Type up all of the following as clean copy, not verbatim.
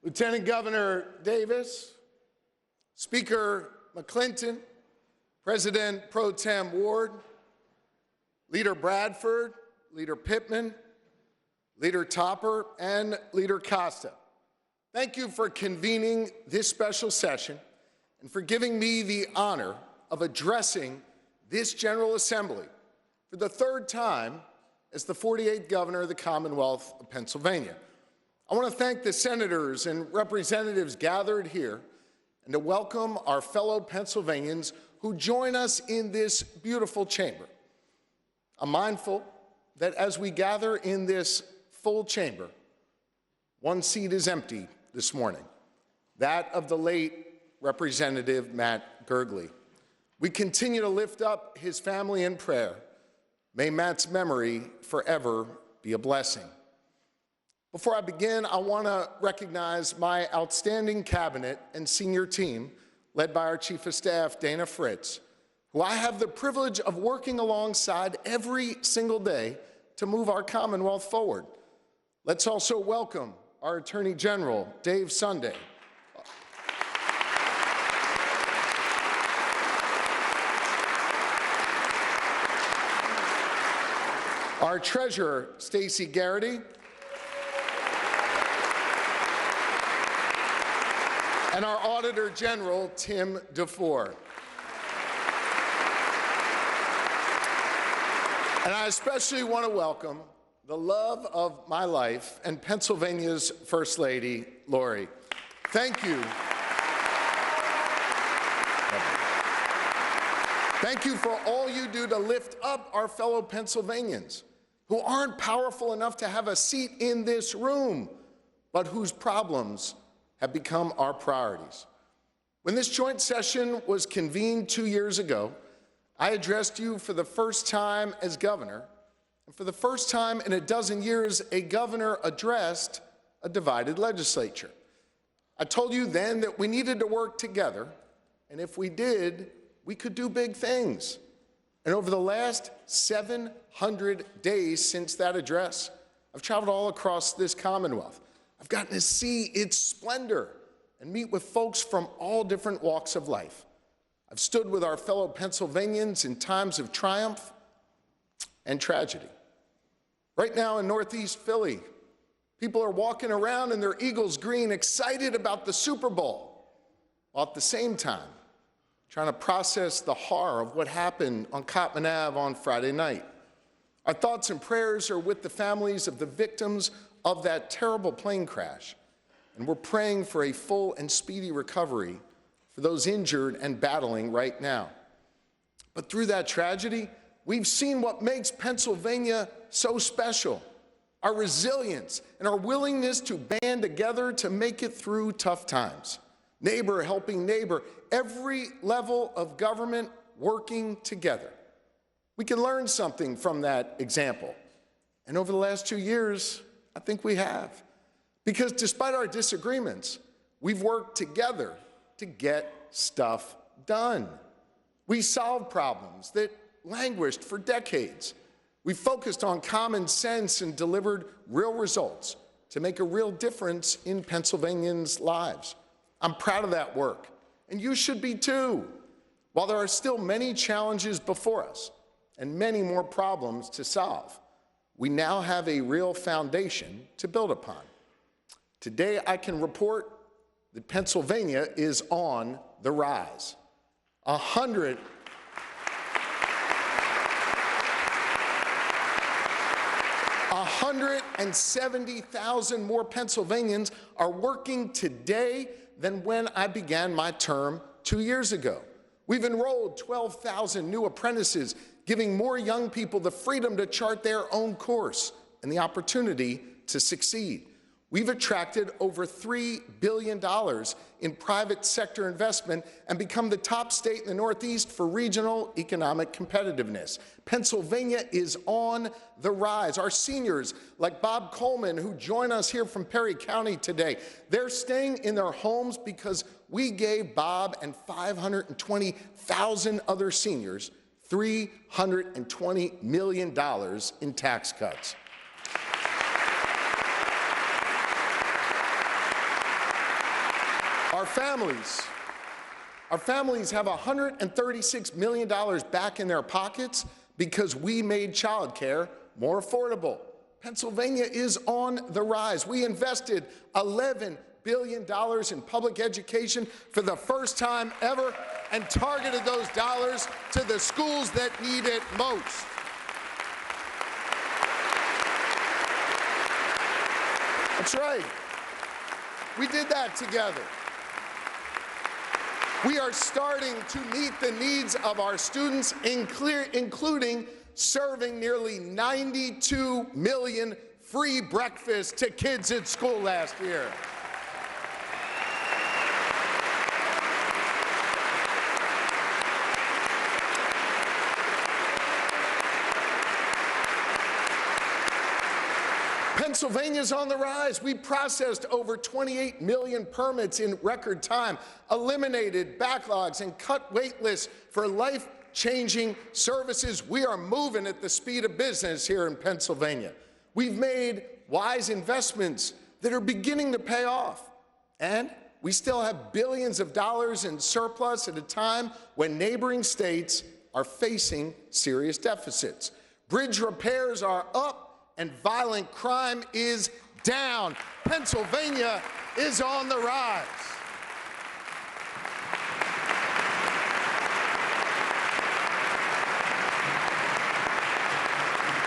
Lieutenant Governor Davis, Speaker McClinton, President Pro Tem Ward, Leader Bradford, Leader Pittman, Leader Topper, and Leader Costa. Thank you for convening this special session and for giving me the honor of addressing this General Assembly for the third time as the 48th Governor of the Commonwealth of Pennsylvania. I want to thank the senators and representatives gathered here and to welcome our fellow Pennsylvanians who join us in this beautiful chamber. I'm mindful that as we gather in this full chamber, one seat is empty this morning, that of the late Representative Matt Gergely. We continue to lift up his family in prayer. May Matt's memory forever be a blessing. Before I begin, I want to recognize my outstanding cabinet and senior team, led by our Chief of Staff, Dana Fritz, who I have the privilege of working alongside every single day to move our Commonwealth forward. Let's also welcome our Attorney General, Dave Sunday. Our Treasurer, Stacey Garrity. And our Auditor General, Tim DeFore. And I especially want to welcome the love of my life and Pennsylvania's First Lady, Lori. Thank you. Thank you for all you do to lift up our fellow Pennsylvanians who aren't powerful enough to have a seat in this room, but whose problems have become our priorities. When this joint session was convened 2 years ago, I addressed you for the first time as governor, and for the first time in a dozen years, a governor addressed a divided legislature. I told you then that we needed to work together, and if we did, we could do big things. And over the last 700 days since that address, I've traveled all across this Commonwealth. I've gotten to see its splendor and meet with folks from all different walks of life. I've stood with our fellow Pennsylvanians in times of triumph and tragedy. Right now in Northeast Philly, people are walking around in their Eagles green, excited about the Super Bowl, while at the same time trying to process the horror of what happened on Cottman Ave on Friday night. Our thoughts and prayers are with the families of the victims of that terrible plane crash, and we're praying for a full and speedy recovery for those injured and battling right now. But through that tragedy, we've seen what makes Pennsylvania so special, our resilience and our willingness to band together to make it through tough times. Neighbor helping neighbor, every level of government working together. We can learn something from that example. And over the last 2 years, I think we have. Because despite our disagreements, we've worked together to get stuff done. We solved problems that languished for decades. We focused on common sense and delivered real results to make a real difference in Pennsylvanians' lives. I'm proud of that work, and you should be too. While there are still many challenges before us and many more problems to solve, we now have a real foundation to build upon. Today, I can report that Pennsylvania is on the rise. 170,000 more Pennsylvanians are working today than when I began my term 2 years ago. We've enrolled 12,000 new apprentices, giving more young people the freedom to chart their own course and the opportunity to succeed. We've attracted over $3 billion in private sector investment and become the top state in the Northeast for regional economic competitiveness. Pennsylvania is on the rise. Our seniors, like Bob Coleman, who join us here from Perry County today, they're staying in their homes because we gave Bob and 520,000 other seniors $320 million in tax cuts. Our families have $136 million back in their pockets because we made childcare more affordable. Pennsylvania is on the rise. We invested $11 billion in public education for the first time ever and targeted those dollars to the schools that need it most. That's right. We did that together. We are starting to meet the needs of our students, including serving nearly 92 million free breakfasts to kids at school last year. Pennsylvania's on the rise. We processed over 28 million permits in record time, eliminated backlogs, and cut wait lists for life-changing services. We are moving at the speed of business here in Pennsylvania. We've made wise investments that are beginning to pay off. And we still have billions of dollars in surplus at a time when neighboring states are facing serious deficits. Bridge repairs are up, and violent crime is down. Pennsylvania is on the rise.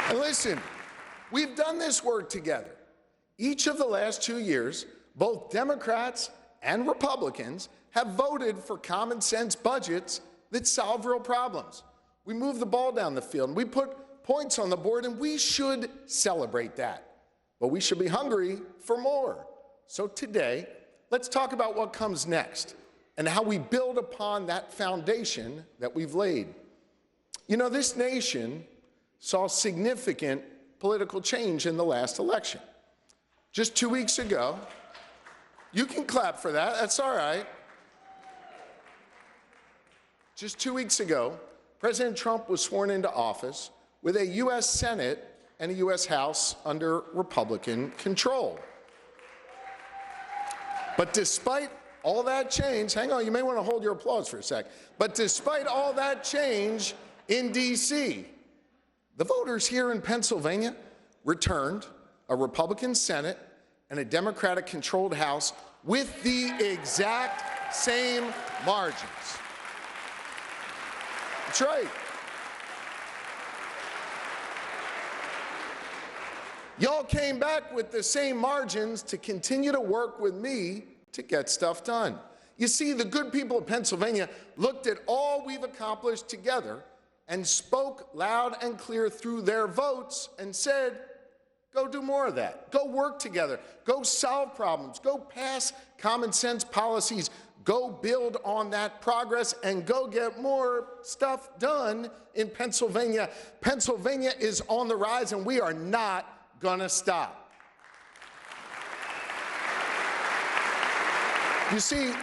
And listen, we've done this work together. Each of the last 2 years, both Democrats and Republicans have voted for common sense budgets that solve real problems. We moved the ball down the field, and we put points on the board, and we should celebrate that. But we should be hungry for more. So today, let's talk about what comes next and how we build upon that foundation that we've laid. You know, this nation saw significant political change in the last election. Just 2 weeks ago, you can clap for that, that's all right. Just 2 weeks ago, President Trump was sworn into office with a U.S. Senate and a U.S. House under Republican control. But despite all that change, hang on, you may want to hold your applause for a sec, but despite all that change in D.C., the voters here in Pennsylvania returned a Republican Senate and a Democratic-controlled House with the exact same margins. That's right. Y'all came back with the same margins to continue to work with me to get stuff done. You see, the good people of Pennsylvania looked at all we've accomplished together and spoke loud and clear through their votes and said, go do more of that. Go work together. Go solve problems. Go pass common sense policies. Go build on that progress and go get more stuff done in Pennsylvania. Pennsylvania is on the rise, and we are not gonna stop. You see,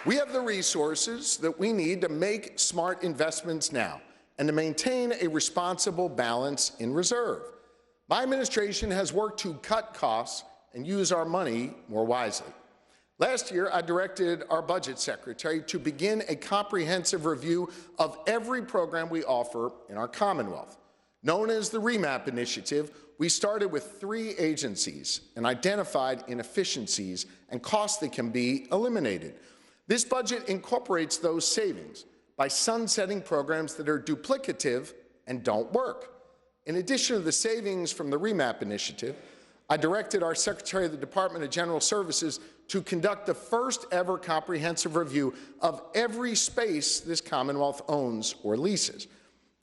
we have the resources that we need to make smart investments now and to maintain a responsible balance in reserve. My administration has worked to cut costs and use our money more wisely. Last year, I directed our budget secretary to begin a comprehensive review of every program we offer in our Commonwealth. Known as the REMAP initiative, we started with 3 agencies and identified inefficiencies and costs that can be eliminated. This budget incorporates those savings by sunsetting programs that are duplicative and don't work. In addition to the savings from the REMAP initiative, I directed our Secretary of the Department of General Services to conduct the first ever comprehensive review of every space this Commonwealth owns or leases.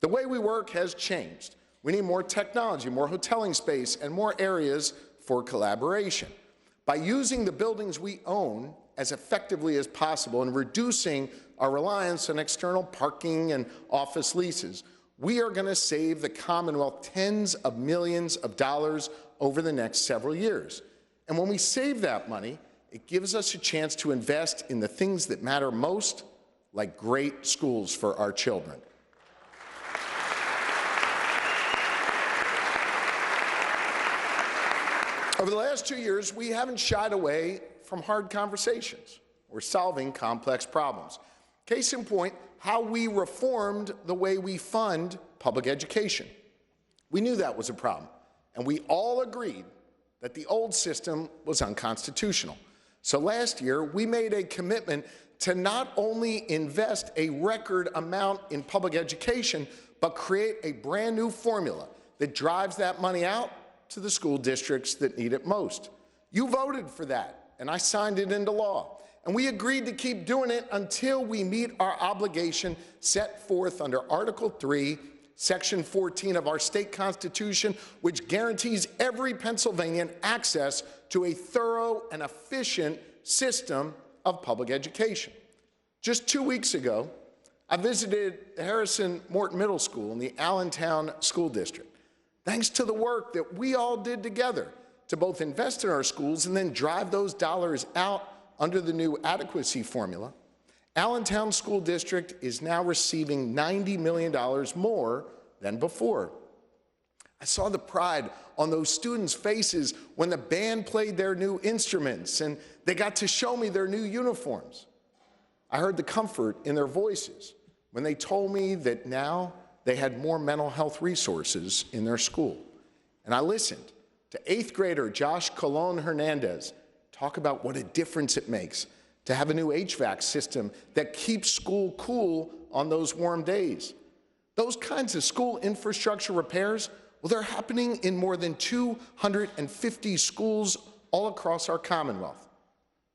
The way we work has changed. We need more technology, more hoteling space, and more areas for collaboration. By using the buildings we own as effectively as possible and reducing our reliance on external parking and office leases, we are going to save the Commonwealth tens of millions of dollars over the next several years. And when we save that money, it gives us a chance to invest in the things that matter most, like great schools for our children. Over the last 2 years, we haven't shied away from hard conversations. We're solving complex problems. Case in point, how we reformed the way we fund public education. We knew that was a problem, and we all agreed that the old system was unconstitutional. So last year, we made a commitment to not only invest a record amount in public education, but create a brand new formula that drives that money out to the school districts that need it most. You voted for that, and I signed it into law. And we agreed to keep doing it until we meet our obligation set forth under Article 3, Section 14 of our state constitution, which guarantees every Pennsylvanian access to a thorough and efficient system of public education. Just 2 weeks ago, I visited Harrison Morton Middle School in the Allentown School District. Thanks to the work that we all did together to both invest in our schools and then drive those dollars out under the new adequacy formula, Allentown School District is now receiving $90 million more than before. I saw the pride on those students' faces when the band played their new instruments and they got to show me their new uniforms. I heard the comfort in their voices when they told me that now they had more mental health resources in their school. And I listened to 8th grader Josh Colon Hernandez talk about what a difference it makes to have a new HVAC system that keeps school cool on those warm days. Those kinds of school infrastructure repairs, well, they're happening in more than 250 schools all across our Commonwealth.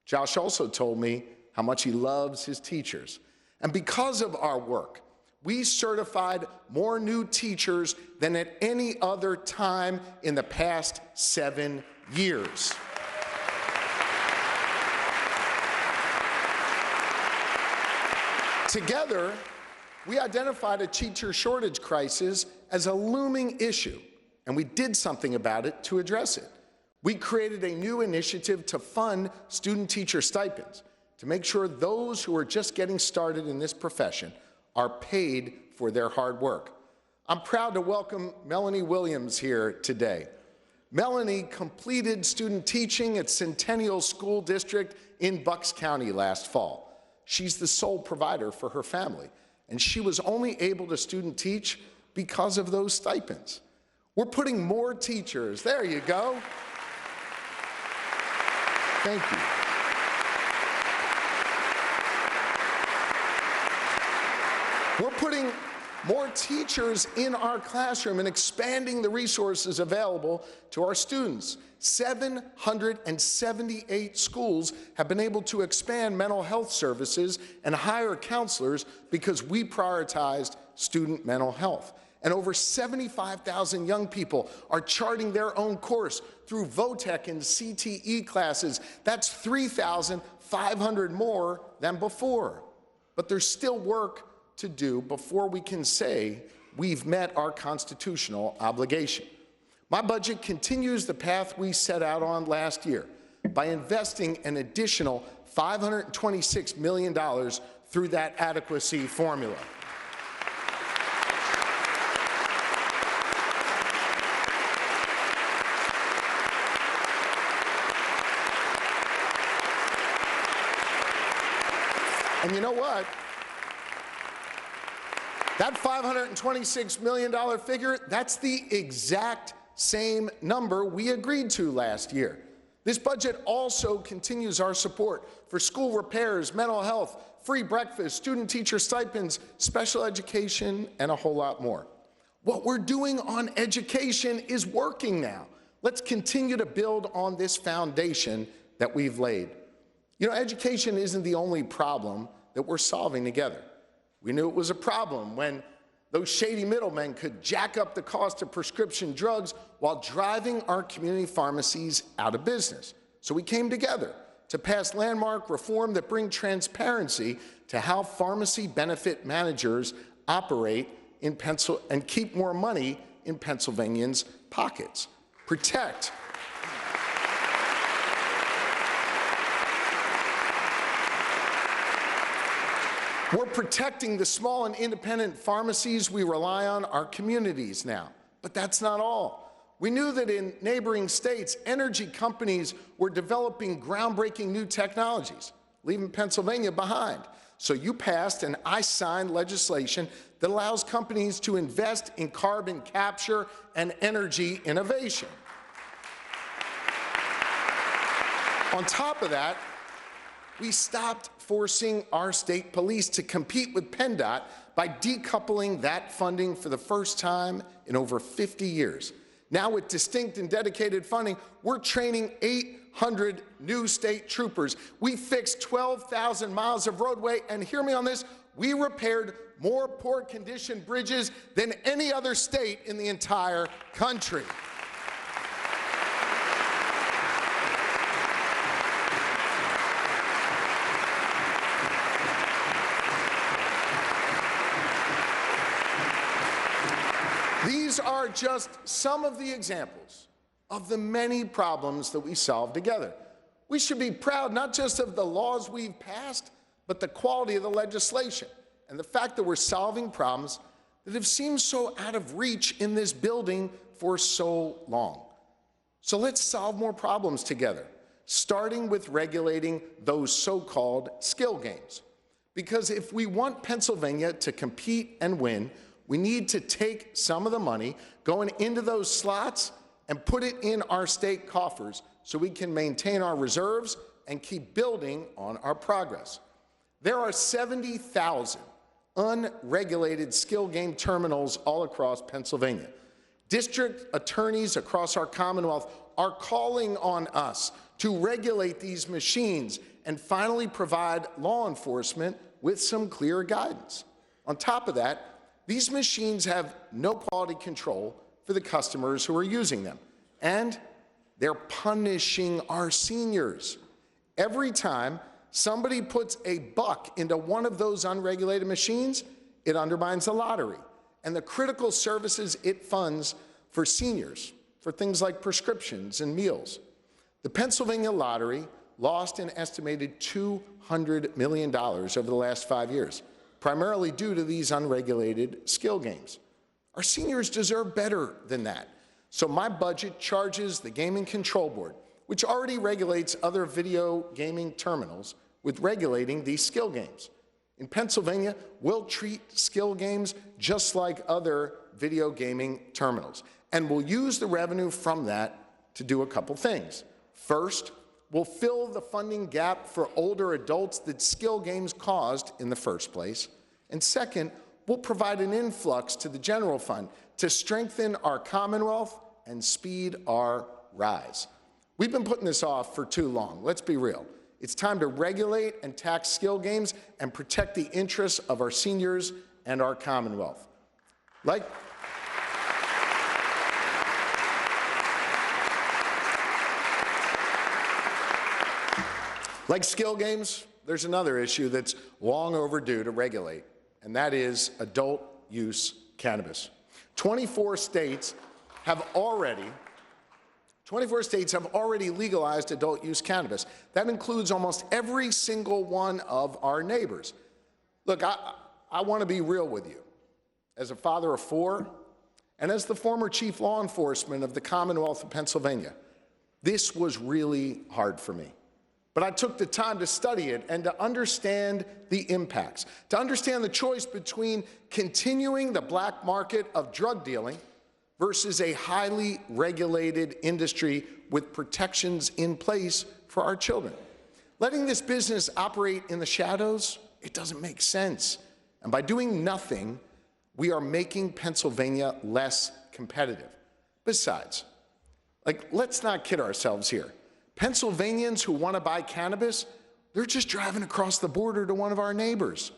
Josh also told me how much he loves his teachers. And because of our work, we certified more new teachers than at any other time in the past 7 years. Together, we identified a teacher shortage crisis as a looming issue, and we did something about it to address it. We created a new initiative to fund student-teacher stipends to make sure those who are just getting started in this profession are paid for their hard work. I'm proud to welcome Melanie Williams here today. Melanie completed student teaching at Centennial School District in Bucks County last fall. She's the sole provider for her family, and she was only able to student teach because of those stipends. We're putting more teachers, there you go. Thank you. We're putting more teachers in our classroom and expanding the resources available to our students. 778 schools have been able to expand mental health services and hire counselors because we prioritized student mental health. And over 75,000 young people are charting their own course through VOTEC and CTE classes. That's 3,500 more than before. But there's still work to do before we can say we've met our constitutional obligation. My budget continues the path we set out on last year by investing an additional $526 million through that adequacy formula. And you know what? That $526 million figure, that's the exact same number we agreed to last year. This budget also continues our support for school repairs, mental health, free breakfast, student-teacher stipends, special education, and a whole lot more. What we're doing on education is working now. Let's continue to build on this foundation that we've laid. You know, education isn't the only problem that we're solving together. We knew it was a problem when those shady middlemen could jack up the cost of prescription drugs while driving our community pharmacies out of business. So we came together to pass landmark reform that bring transparency to how pharmacy benefit managers operate in and keep more money in Pennsylvanians' pockets. We're protecting the small and independent pharmacies we rely on, our communities now. But that's not all. We knew that in neighboring states, energy companies were developing groundbreaking new technologies, leaving Pennsylvania behind. So you passed and I signed legislation that allows companies to invest in carbon capture and energy innovation. On top of that, we stopped forcing our state police to compete with PennDOT by decoupling that funding for the first time in over 50 years. Now, with distinct and dedicated funding, we're training 800 new state troopers. We fixed 12,000 miles of roadway, and hear me on this, we repaired more poor condition bridges than any other state in the entire country. These are just some of the examples of the many problems that we solve together. We should be proud not just of the laws we've passed, but the quality of the legislation and the fact that we're solving problems that have seemed so out of reach in this building for so long. So let's solve more problems together, starting with regulating those so-called skill games. Because if we want Pennsylvania to compete and win, we need to take some of the money going into those slots and put it in our state coffers so we can maintain our reserves and keep building on our progress. There are 70,000 unregulated skill game terminals all across Pennsylvania. District attorneys across our Commonwealth are calling on us to regulate these machines and finally provide law enforcement with some clear guidance. On top of that, these machines have no quality control for the customers who are using them, and they're punishing our seniors. Every time somebody puts a buck into one of those unregulated machines, it undermines the lottery and the critical services it funds for seniors, for things like prescriptions and meals. The Pennsylvania Lottery lost an estimated $200 million over the last 5 years, primarily due to these unregulated skill games. Our seniors deserve better than that. So my budget charges the Gaming Control Board, which already regulates other video gaming terminals, with regulating these skill games. In Pennsylvania, we'll treat skill games just like other video gaming terminals, and we'll use the revenue from that to do a couple things. First, we'll fill the funding gap for older adults that skill games caused in the first place. And second, we'll provide an influx to the general fund to strengthen our Commonwealth and speed our rise. We've been putting this off for too long. Let's be real. It's time to regulate and tax skill games and protect the interests of our seniors and our Commonwealth. Like skill games, there's another issue that's long overdue to regulate, and that is adult use cannabis. 24 states have already legalized adult use cannabis. That includes almost every single one of our neighbors. Look, I want to be real with you. As a father of 4, and as the former chief law enforcement of the Commonwealth of Pennsylvania, this was really hard for me. But I took the time to study it and to understand the impacts, to understand the choice between continuing the black market of drug dealing versus a highly regulated industry with protections in place for our children. Letting this business operate in the shadows, it doesn't make sense. And by doing nothing, we are making Pennsylvania less competitive. Besides, let's not kid ourselves here. Pennsylvanians who want to buy cannabis, they're just driving across the border to one of our neighbors.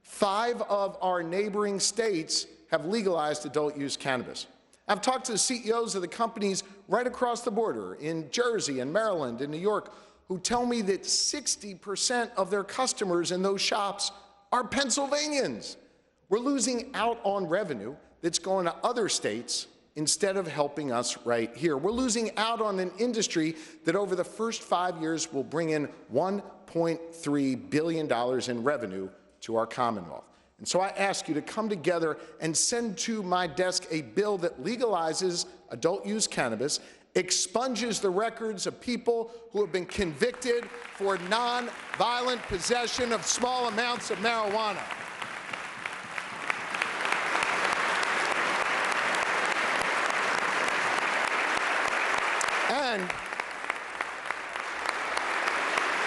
5 of our neighboring states have legalized adult use cannabis. I've talked to the CEOs of the companies right across the border in Jersey and Maryland and New York who tell me that 60% of their customers in those shops are Pennsylvanians. We're losing out on revenue that's going to other states instead of helping us right here. We're losing out on an industry that over the first 5 years will bring in $1.3 billion in revenue to our Commonwealth. And so I ask you to come together and send to my desk a bill that legalizes adult-use cannabis, expunges the records of people who have been convicted for non-violent possession of small amounts of marijuana.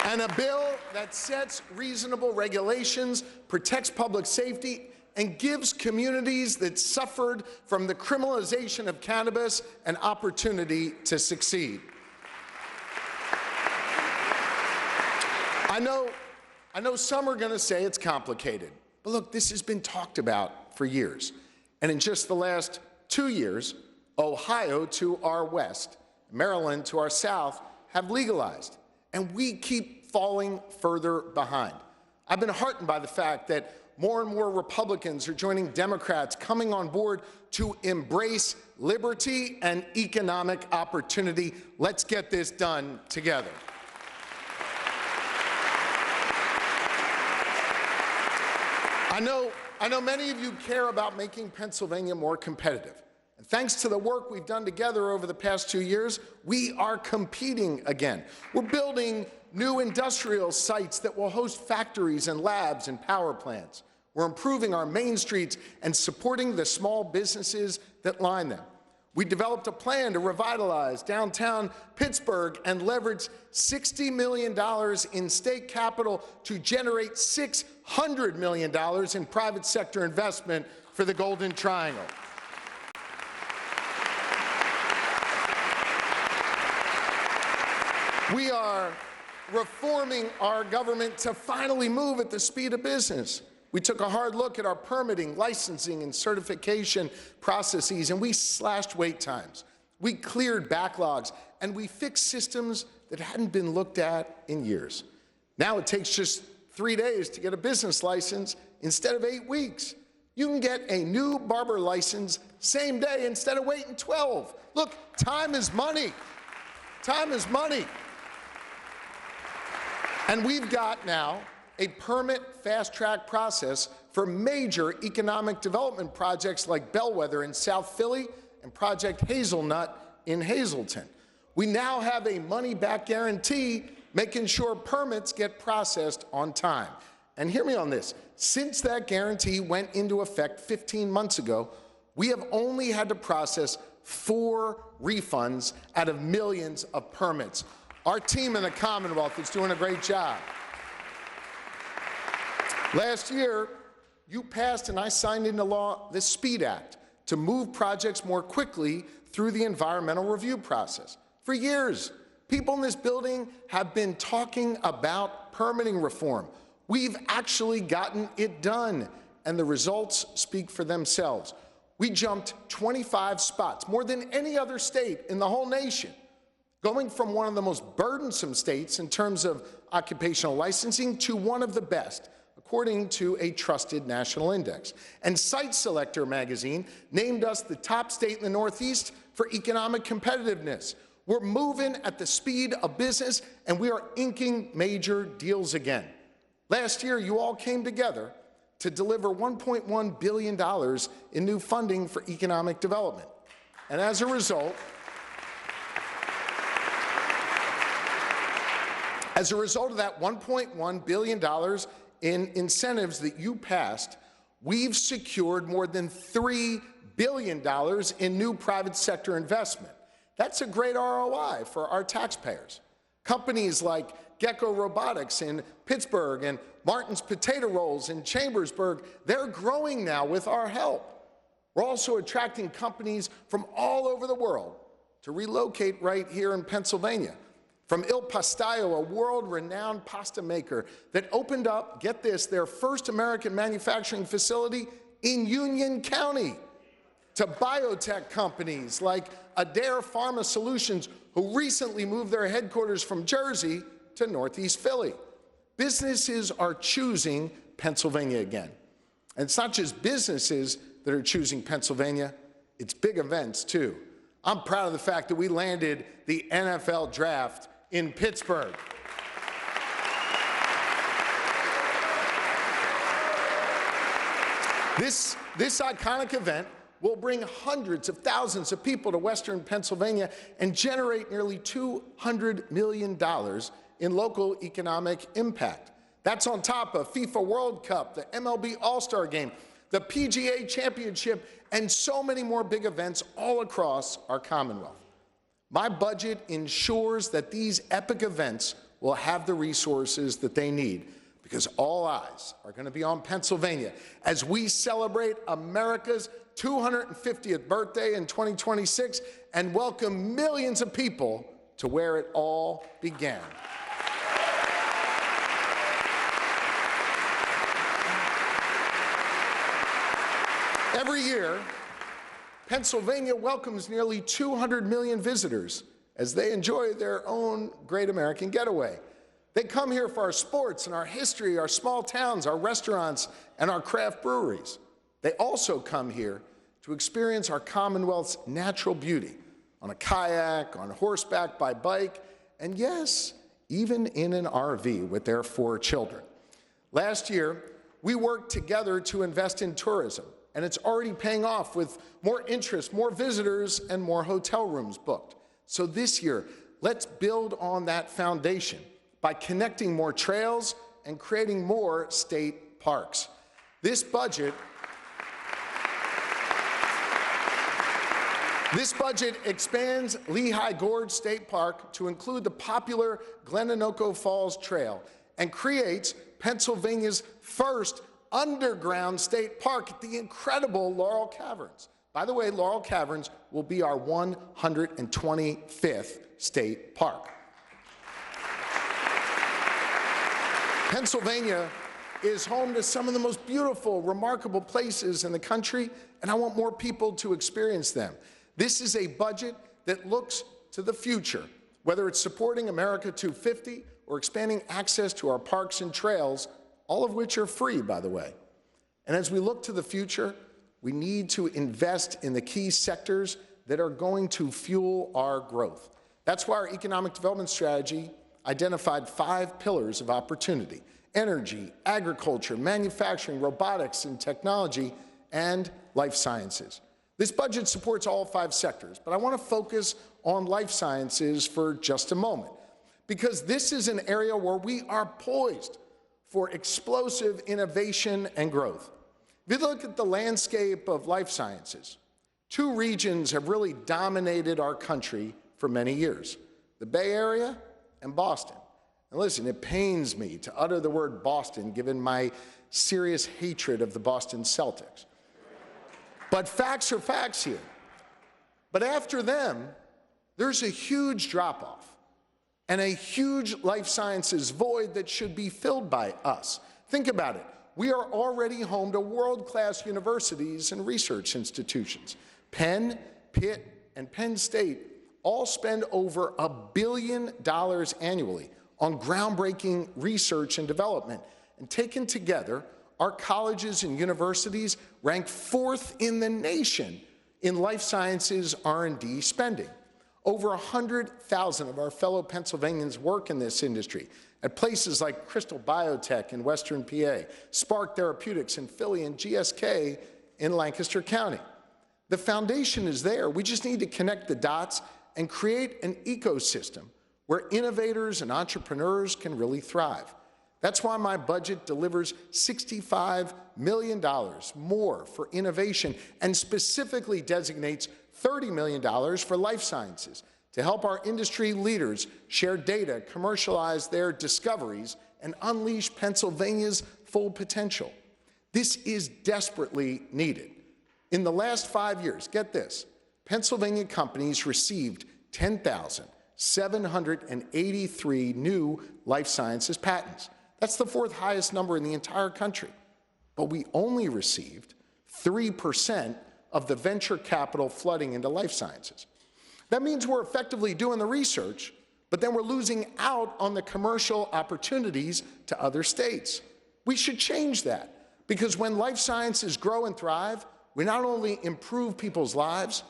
And a bill that sets reasonable regulations, protects public safety, and gives communities that suffered from the criminalization of cannabis an opportunity to succeed. I know some are going to say it's complicated, but look, this has been talked about for years. And in just the last 2 years, Ohio to our west, Maryland to our south have legalized, and we keep falling further behind. I've been heartened by the fact that more and more Republicans are joining Democrats coming on board to embrace liberty and economic opportunity. Let's get this done together. I know many of you care about making Pennsylvania more competitive. And thanks to the work we've done together over the past 2 years, we are competing again. We're building new industrial sites that will host factories and labs and power plants. We're improving our main streets and supporting the small businesses that line them. We developed a plan to revitalize downtown Pittsburgh and leverage $60 million in state capital to generate $600 million in private sector investment for the Golden Triangle. We are reforming our government to finally move at the speed of business. We took a hard look at our permitting, licensing, and certification processes, and we slashed wait times. We cleared backlogs, and we fixed systems that hadn't been looked at in years. Now it takes just 3 days to get a business license instead of 8 weeks. You can get a new barber license same day instead of waiting 12. Look, time is money. Time is money. And we've got now a permit fast-track process for major economic development projects like Bellwether in South Philly and Project Hazelnut in Hazleton. We now have a money-back guarantee making sure permits get processed on time. And hear me on this. Since that guarantee went into effect 15 months ago, we have only had to process 4 refunds out of millions of permits. Our team in the Commonwealth is doing a great job. Last year, you passed and I signed into law the SPEED Act to move projects more quickly through the environmental review process. For years, people in this building have been talking about permitting reform. We've actually gotten it done, and the results speak for themselves. We jumped 25 spots, more than any other state in the whole nation, going from one of the most burdensome states in terms of occupational licensing to one of the best, according to a trusted national index. And Site Selector magazine named us the top state in the Northeast for economic competitiveness. We're moving at the speed of business, and we are inking major deals again. Last year, you all came together to deliver $1.1 billion in new funding for economic development. And as a result of that $1.1 billion in incentives that you passed, we've secured more than $3 billion in new private sector investment. That's a great ROI for our taxpayers. Companies like Gecko Robotics in Pittsburgh and Martin's Potato Rolls in Chambersburg, they're growing now with our help. We're also attracting companies from all over the world to relocate right here in Pennsylvania. From Il Pastaio, a world-renowned pasta maker that opened up, get this, their first American manufacturing facility in Union County, to biotech companies like Adair Pharma Solutions, who recently moved their headquarters from Jersey to Northeast Philly. Businesses are choosing Pennsylvania again. And it's not just businesses that are choosing Pennsylvania, it's big events too. I'm proud of the fact that we landed the NFL draft in Pittsburgh. This iconic event will bring hundreds of thousands of people to Western Pennsylvania and generate nearly $200 million in local economic impact. That's on top of FIFA World Cup, the MLB All-Star Game, the PGA Championship, and so many more big events all across our Commonwealth. My budget ensures that these epic events will have the resources that they need, because all eyes are going to be on Pennsylvania as we celebrate America's 250th birthday in 2026 and welcome millions of people to where it all began. Every year, Pennsylvania welcomes nearly 200 million visitors as they enjoy their own great American getaway. They come here for our sports and our history, our small towns, our restaurants, and our craft breweries. They also come here to experience our Commonwealth's natural beauty on a kayak, on horseback, by bike, and yes, even in an RV with their 4 children. Last year, we worked together to invest in tourism, and it's already paying off with more interest, more visitors, and more hotel rooms booked. So this year, let's build on that foundation by connecting more trails and creating more state parks. This budget expands Lehigh Gorge State Park to include the popular Glenanoco Falls Trail and creates Pennsylvania's first underground state park at the incredible Laurel Caverns. By the way, Laurel Caverns will be our 125th state park. Pennsylvania is home to some of the most beautiful, remarkable places in the country, and I want more people to experience them. This is a budget that looks to the future, whether it's supporting America 250 or expanding access to our parks and trails, all of which are free, by the way. And as we look to the future, we need to invest in the key sectors that are going to fuel our growth. That's why our economic development strategy identified 5 pillars of opportunity: energy, agriculture, manufacturing, robotics and technology, and life sciences. This budget supports all 5 sectors, but I want to focus on life sciences for just a moment, because this is an area where we are poised for explosive innovation and growth. If you look at the landscape of life sciences, 2 regions have really dominated our country for many years: the Bay Area and Boston. And listen, it pains me to utter the word Boston given my serious hatred of the Boston Celtics. But facts are facts here. But after them, there's a huge drop-off and a huge life sciences void that should be filled by us. Think about it. We are already home to world-class universities and research institutions. Penn, Pitt, and Penn State all spend over $1 billion annually on groundbreaking research and development. And taken together, our colleges and universities rank 4th in the nation in life sciences R&D spending. Over 100,000 of our fellow Pennsylvanians work in this industry at places like Crystal Biotech in Western PA, Spark Therapeutics in Philly, and GSK in Lancaster County. The foundation is there. We just need to connect the dots and create an ecosystem where innovators and entrepreneurs can really thrive. That's why my budget delivers $65 million more for innovation and specifically designates $30 million for life sciences to help our industry leaders share data, commercialize their discoveries, and unleash Pennsylvania's full potential. This is desperately needed. In the last 5 years, get this, Pennsylvania companies received 10,783 new life sciences patents. That's the 4th highest number in the entire country. But we only received 3% of the venture capital flooding into life sciences. That means we're effectively doing the research, but then we're losing out on the commercial opportunities to other states. We should change that, because when life sciences grow and thrive, we not only improve people's lives,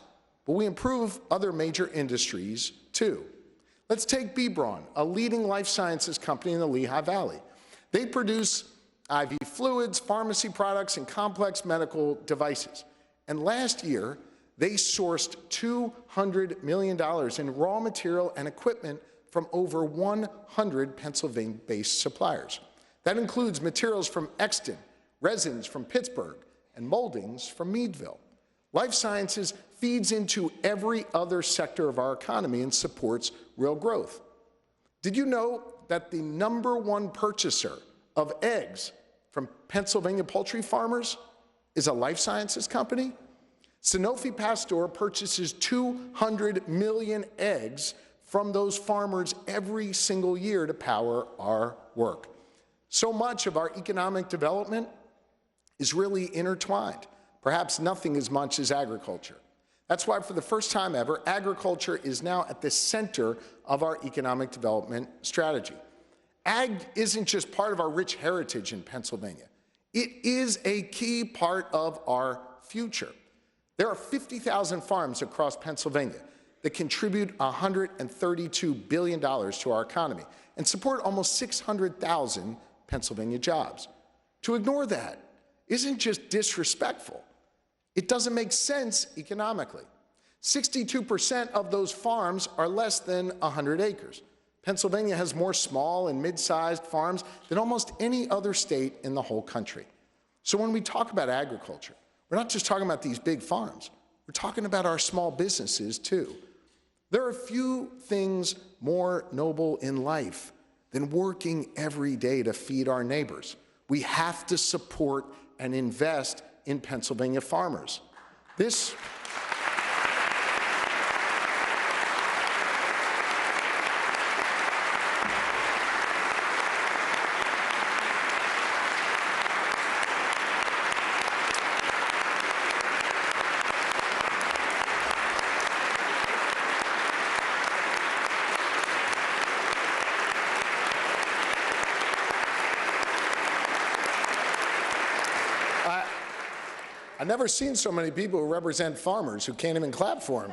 but we improve other major industries too. Let's take B. Braun, a leading life sciences company in the Lehigh Valley. They produce IV fluids, pharmacy products, and complex medical devices. And last year, they sourced $200 million in raw material and equipment from over 100 Pennsylvania-based suppliers. That includes materials from Exton, resins from Pittsburgh, and moldings from Meadville. Life sciences feeds into every other sector of our economy and supports real growth. Did you know that the #1 purchaser of eggs from Pennsylvania poultry farmers is a life sciences company? Sanofi Pasteur purchases 200 million eggs from those farmers every single year to power our work. So much of our economic development is really intertwined, perhaps nothing as much as agriculture. That's why for the first time ever, agriculture is now at the center of our economic development strategy. Ag isn't just part of our rich heritage in Pennsylvania. It is a key part of our future. There are 50,000 farms across Pennsylvania that contribute $132 billion to our economy and support almost 600,000 Pennsylvania jobs. To ignore that isn't just disrespectful. It doesn't make sense economically. 62% of those farms are less than 100 acres. Pennsylvania has more small and mid-sized farms than almost any other state in the whole country. So when we talk about agriculture, we're not just talking about these big farms. We're talking about our small businesses, too. There are few things more noble in life than working every day to feed our neighbors. We have to support and invest in Pennsylvania farmers. I've never seen so many people who represent farmers who can't even clap for them.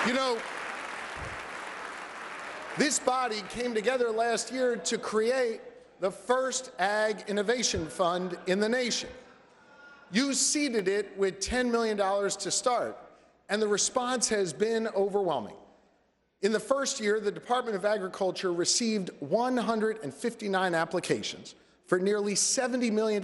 You know, this body came together last year to create the first Ag Innovation Fund in the nation. You seeded it with $10 million to start, and the response has been overwhelming. In the first year, the Department of Agriculture received 159 applications for nearly $70 million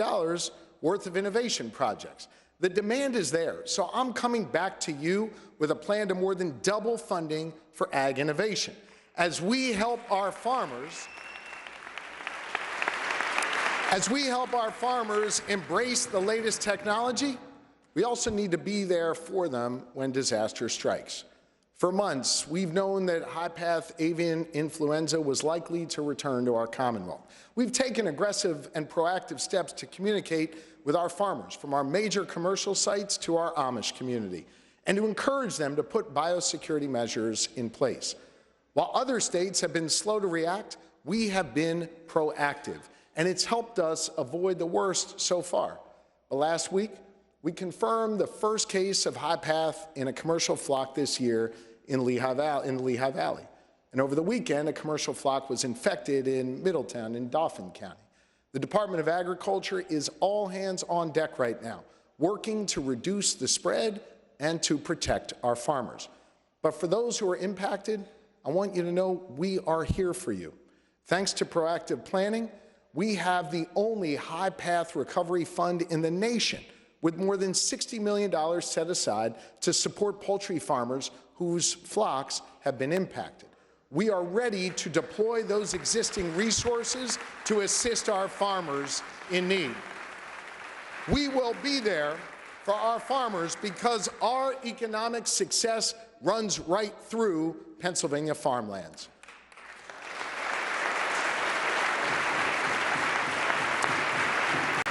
worth of innovation projects. The demand is there, so I'm coming back to you with a plan to more than double funding for ag innovation. As we help our farmers embrace the latest technology, we also need to be there for them when disaster strikes. For months, we've known that high-path avian influenza was likely to return to our Commonwealth. We've taken aggressive and proactive steps to communicate with our farmers, from our major commercial sites to our Amish community, and to encourage them to put biosecurity measures in place. While other states have been slow to react, we have been proactive, and it's helped us avoid the worst so far. But last week, we confirmed the first case of high-path in a commercial flock this year in Lehigh Valley. And over the weekend, a commercial flock was infected in Middletown in Dauphin County. The Department of Agriculture is all hands on deck right now, working to reduce the spread and to protect our farmers. But for those who are impacted, I want you to know we are here for you. Thanks to proactive planning, we have the only high-path recovery fund in the nation, with more than $60 million set aside to support poultry farmers whose flocks have been impacted. We are ready to deploy those existing resources to assist our farmers in need. We will be there for our farmers because our economic success runs right through Pennsylvania farmlands.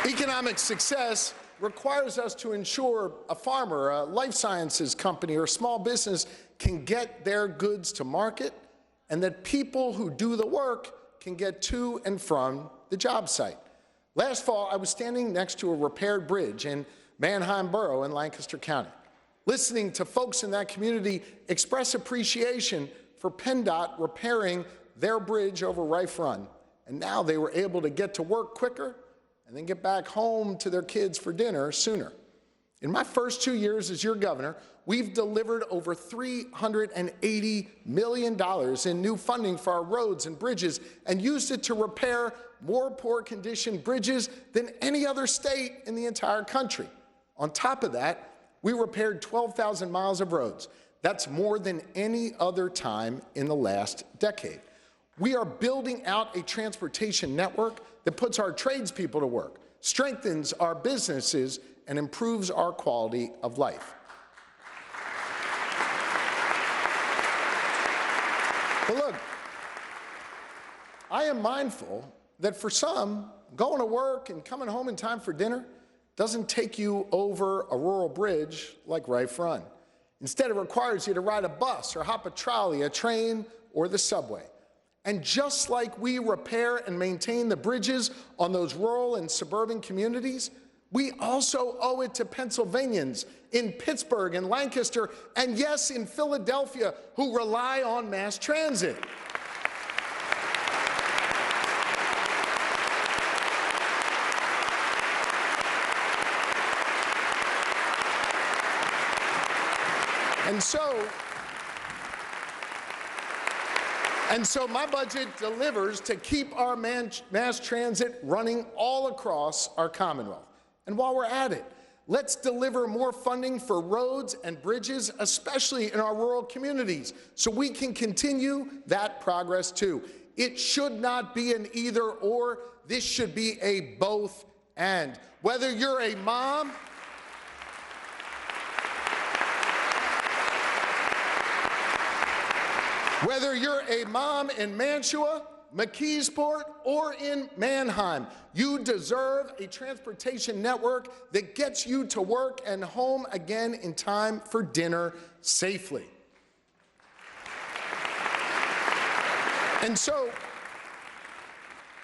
Economic success requires us to ensure a farmer, a life sciences company, or a small business can get their goods to market, and that people who do the work can get to and from the job site. Last fall, I was standing next to a repaired bridge in Manheim Borough in Lancaster County. listening to folks in that community express appreciation for PennDOT repairing their bridge over Rife Run. And now they were able to get to work quicker and then get back home to their kids for dinner sooner. In my first 2 years as your governor, we've delivered over $380 million in new funding for our roads and bridges and used it to repair more poor condition bridges than any other state in the entire country. On top of that, we repaired 12,000 miles of roads. That's more than any other time in the last decade. We are building out a transportation network that puts our tradespeople to work, strengthens our businesses, and improves our quality of life. But look, I am mindful that for some, going to work and coming home in time for dinner doesn't take you over a rural bridge like Rife Run. Instead, it requires you to ride a bus or hop a trolley, a train, or the subway. And just like we repair and maintain the bridges on those rural and suburban communities, we also owe it to Pennsylvanians in Pittsburgh and Lancaster, and yes, in Philadelphia, who rely on mass transit. And so my budget delivers to keep our mass transit running all across our Commonwealth. And while we're at it, let's deliver more funding for roads and bridges, especially in our rural communities, so we can continue that progress too. It should not be an either or. This should be a both and. Whether you're a mom, whether you're a mom in Mantua, McKeesport, or in Mannheim, you deserve a transportation network that gets you to work and home again in time for dinner safely. And so,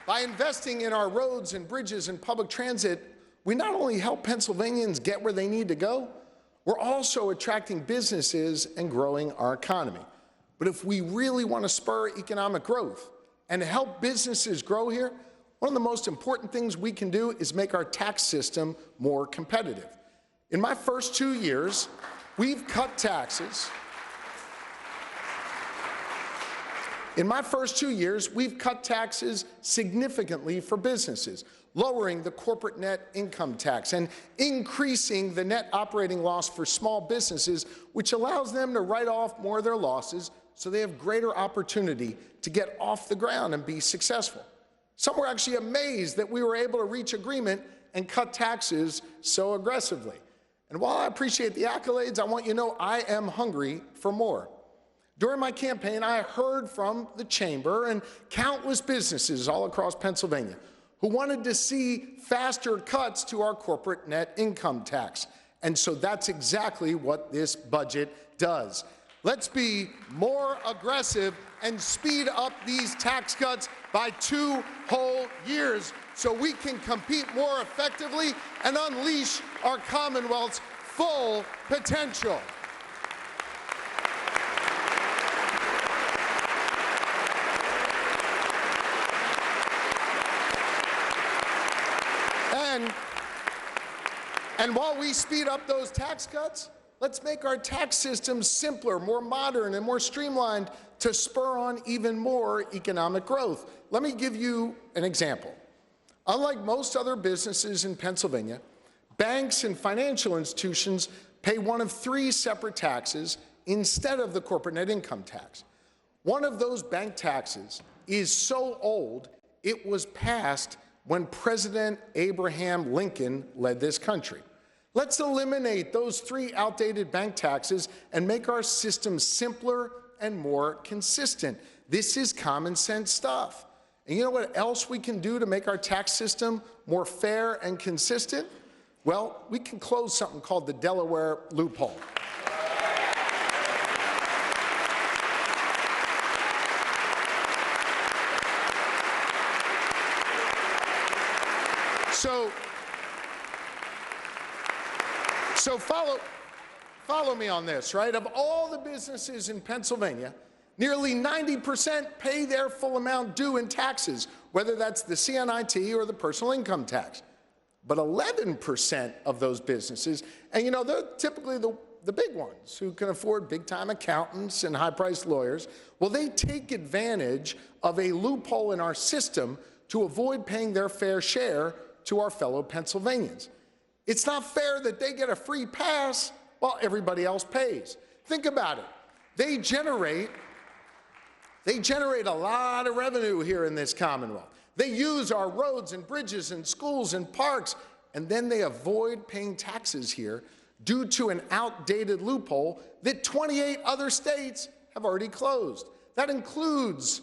by investing in our roads and bridges and public transit, we not only help Pennsylvanians get where they need to go, we're also attracting businesses and growing our economy. But if we really want to spur economic growth and help businesses grow here, one of the most important things we can do is make our tax system more competitive. In my first 2 years, we've cut taxes. In my first 2 years, we've cut taxes significantly for businesses, lowering the corporate net income tax and increasing the net operating loss for small businesses, which allows them to write off more of their losses so they have greater opportunity to get off the ground and be successful. Some were actually amazed that we were able to reach agreement and cut taxes so aggressively. And while I appreciate the accolades, I want you to know I am hungry for more. During my campaign, I heard from the chamber and countless businesses all across Pennsylvania who wanted to see faster cuts to our corporate net income tax. And so that's exactly what this budget does. Let's be more aggressive and speed up these tax cuts by 2 whole years so we can compete more effectively and unleash our Commonwealth's full potential. And while we speed up those tax cuts, let's make our tax system simpler, more modern, and more streamlined to spur on even more economic growth. Let me give you an example. Unlike most other businesses in Pennsylvania, banks and financial institutions pay one of 3 separate taxes instead of the corporate net income tax. One of those bank taxes is so old, it was passed when President Abraham Lincoln led this country. Let's eliminate those 3 outdated bank taxes and make our system simpler and more consistent. This is common sense stuff. And you know what else we can do to make our tax system more fair and consistent? Well, we can close something called the Delaware loophole. So follow me on this, right? Of all the businesses in Pennsylvania, nearly 90% pay their full amount due in taxes, whether that's the CNIT or the personal income tax. But 11% of those businesses, and you know, they're typically the big ones who can afford big-time accountants and high-priced lawyers, well, they take advantage of a loophole in our system to avoid paying their fair share to our fellow Pennsylvanians. It's not fair that they get a free pass while everybody else pays. Think about it. They generate a lot of revenue here in this Commonwealth. They use our roads and bridges and schools and parks, and then they avoid paying taxes here due to an outdated loophole that 28 other states have already closed. That includes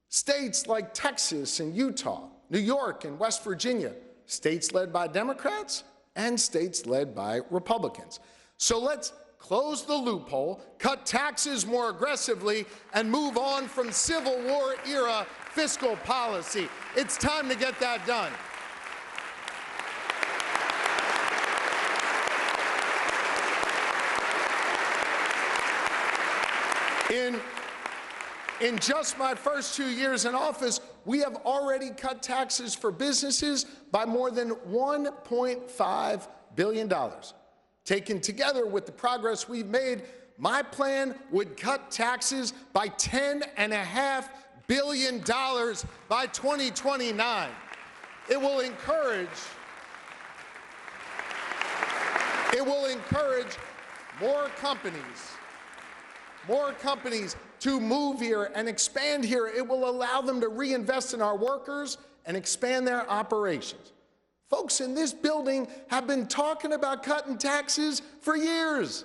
states like Texas and Utah, New York and West Virginia, states led by Democrats and states led by Republicans. So let's close the loophole, cut taxes more aggressively, and move on from Civil War era fiscal policy. It's time to get that done. In just my first 2 years in office, we have already cut taxes for businesses by more than $1.5 billion. Taken together with the progress we've made, my plan would cut taxes by $10.5 billion by 2029. It will encourage more companies to move here and expand here. It will allow them to reinvest in our workers and expand their operations. Folks in this building have been talking about cutting taxes for years.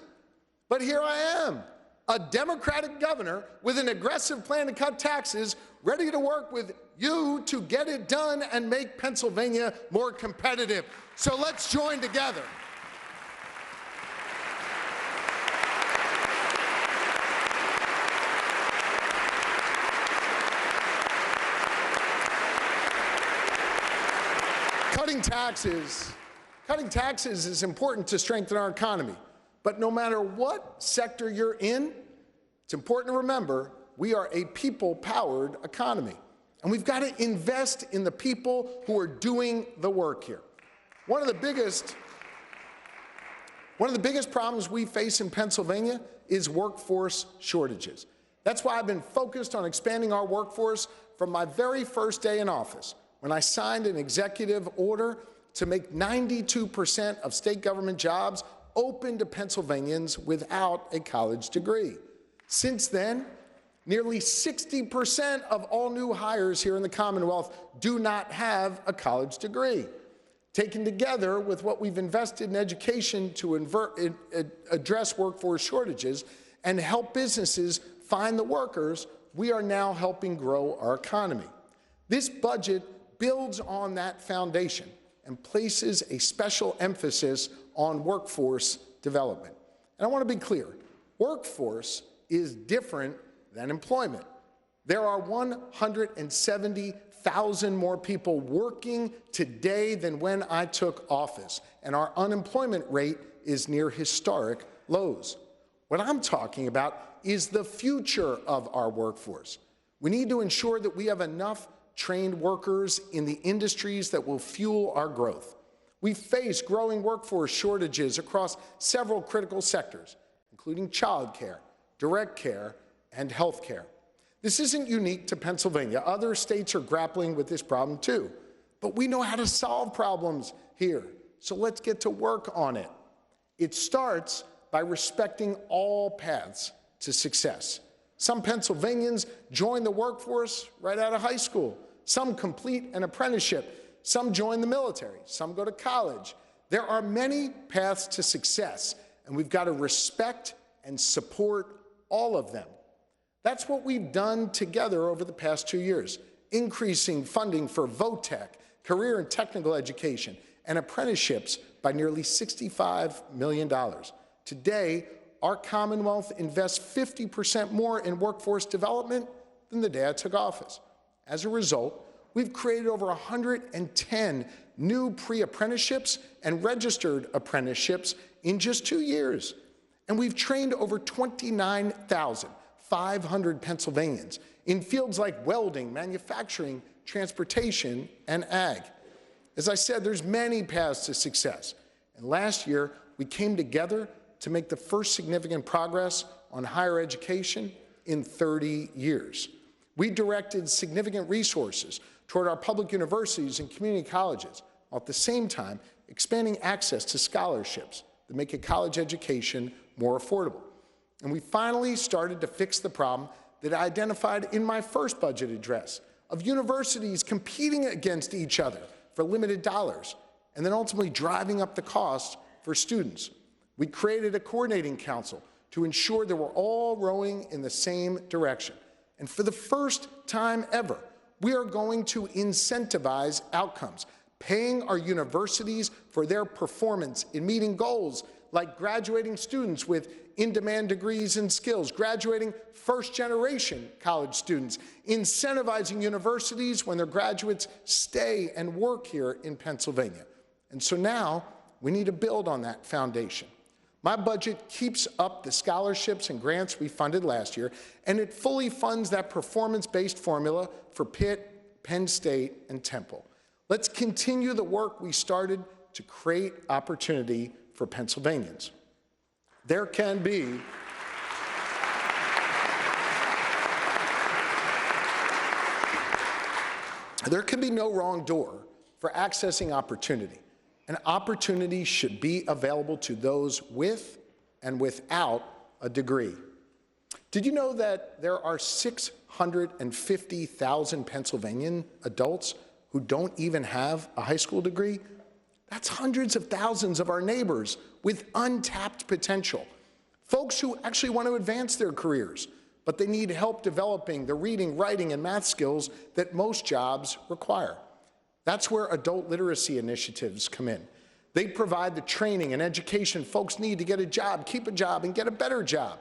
But here I am, a Democratic governor with an aggressive plan to cut taxes, ready to work with you to get it done and make Pennsylvania more competitive. So let's join together. Cutting taxes is important to strengthen our economy. But no matter what sector you're in, it's important to remember we are a people-powered economy. And we've got to invest in the people who are doing the work here. One of the biggest problems we face in Pennsylvania is workforce shortages. That's why I've been focused on expanding our workforce from my very first day in office, when I signed an executive order to make 92% of state government jobs open to Pennsylvanians without a college degree. Since then, nearly 60% of all new hires here in the Commonwealth do not have a college degree. Taken together with what we've invested in education to address workforce shortages and help businesses find the workers, we are now helping grow our economy. This budget builds on that foundation and places a special emphasis on workforce development. And I want to be clear, workforce is different than employment. There are 170,000 more people working today than when I took office, and our unemployment rate is near historic lows. What I'm talking about is the future of our workforce. We need to ensure that we have enough trained workers in the industries that will fuel our growth. We face growing workforce shortages across several critical sectors, including childcare, direct care, and health care. This isn't unique to Pennsylvania. Other states are grappling with this problem too. But we know how to solve problems here, so let's get to work on it. It starts by respecting all paths to success. Some Pennsylvanians join the workforce right out of high school. Some complete an apprenticeship. Some join the military. Some go to college. There are many paths to success, and we've got to respect and support all of them. That's what we've done together over the past 2 years, increasing funding for VOTEC, career and technical education, and apprenticeships by nearly $65 million. Today, our Commonwealth invests 50% more in workforce development than the day I took office. As a result, we've created over 110 new pre-apprenticeships and registered apprenticeships in just 2 years. And we've trained over 29,500 Pennsylvanians in fields like welding, manufacturing, transportation, and ag. As I said, there's many paths to success. And last year, we came together to make the first significant progress on higher education in 30 years. We directed significant resources toward our public universities and community colleges, while at the same time expanding access to scholarships that make a college education more affordable. And we finally started to fix the problem that I identified in my first budget address of universities competing against each other for limited dollars and then ultimately driving up the cost for students. We created a coordinating council to ensure that we're all rowing in the same direction. And for the first time ever, we are going to incentivize outcomes, paying our universities for their performance in meeting goals like graduating students with in-demand degrees and skills, graduating first-generation college students, incentivizing universities when their graduates stay and work here in Pennsylvania. And so now we need to build on that foundation. My budget keeps up the scholarships and grants we funded last year, and it fully funds that performance-based formula for Pitt, Penn State, and Temple. Let's continue the work we started to create opportunity for Pennsylvanians. There can be no wrong door for accessing opportunity. And opportunity should be available to those with and without a degree. Did you know that there are 650,000 Pennsylvanian adults who don't even have a high school degree? That's hundreds of thousands of our neighbors with untapped potential. Folks who actually want to advance their careers, but they need help developing the reading, writing, and math skills that most jobs require. That's where adult literacy initiatives come in. They provide the training and education folks need to get a job, keep a job, and get a better job.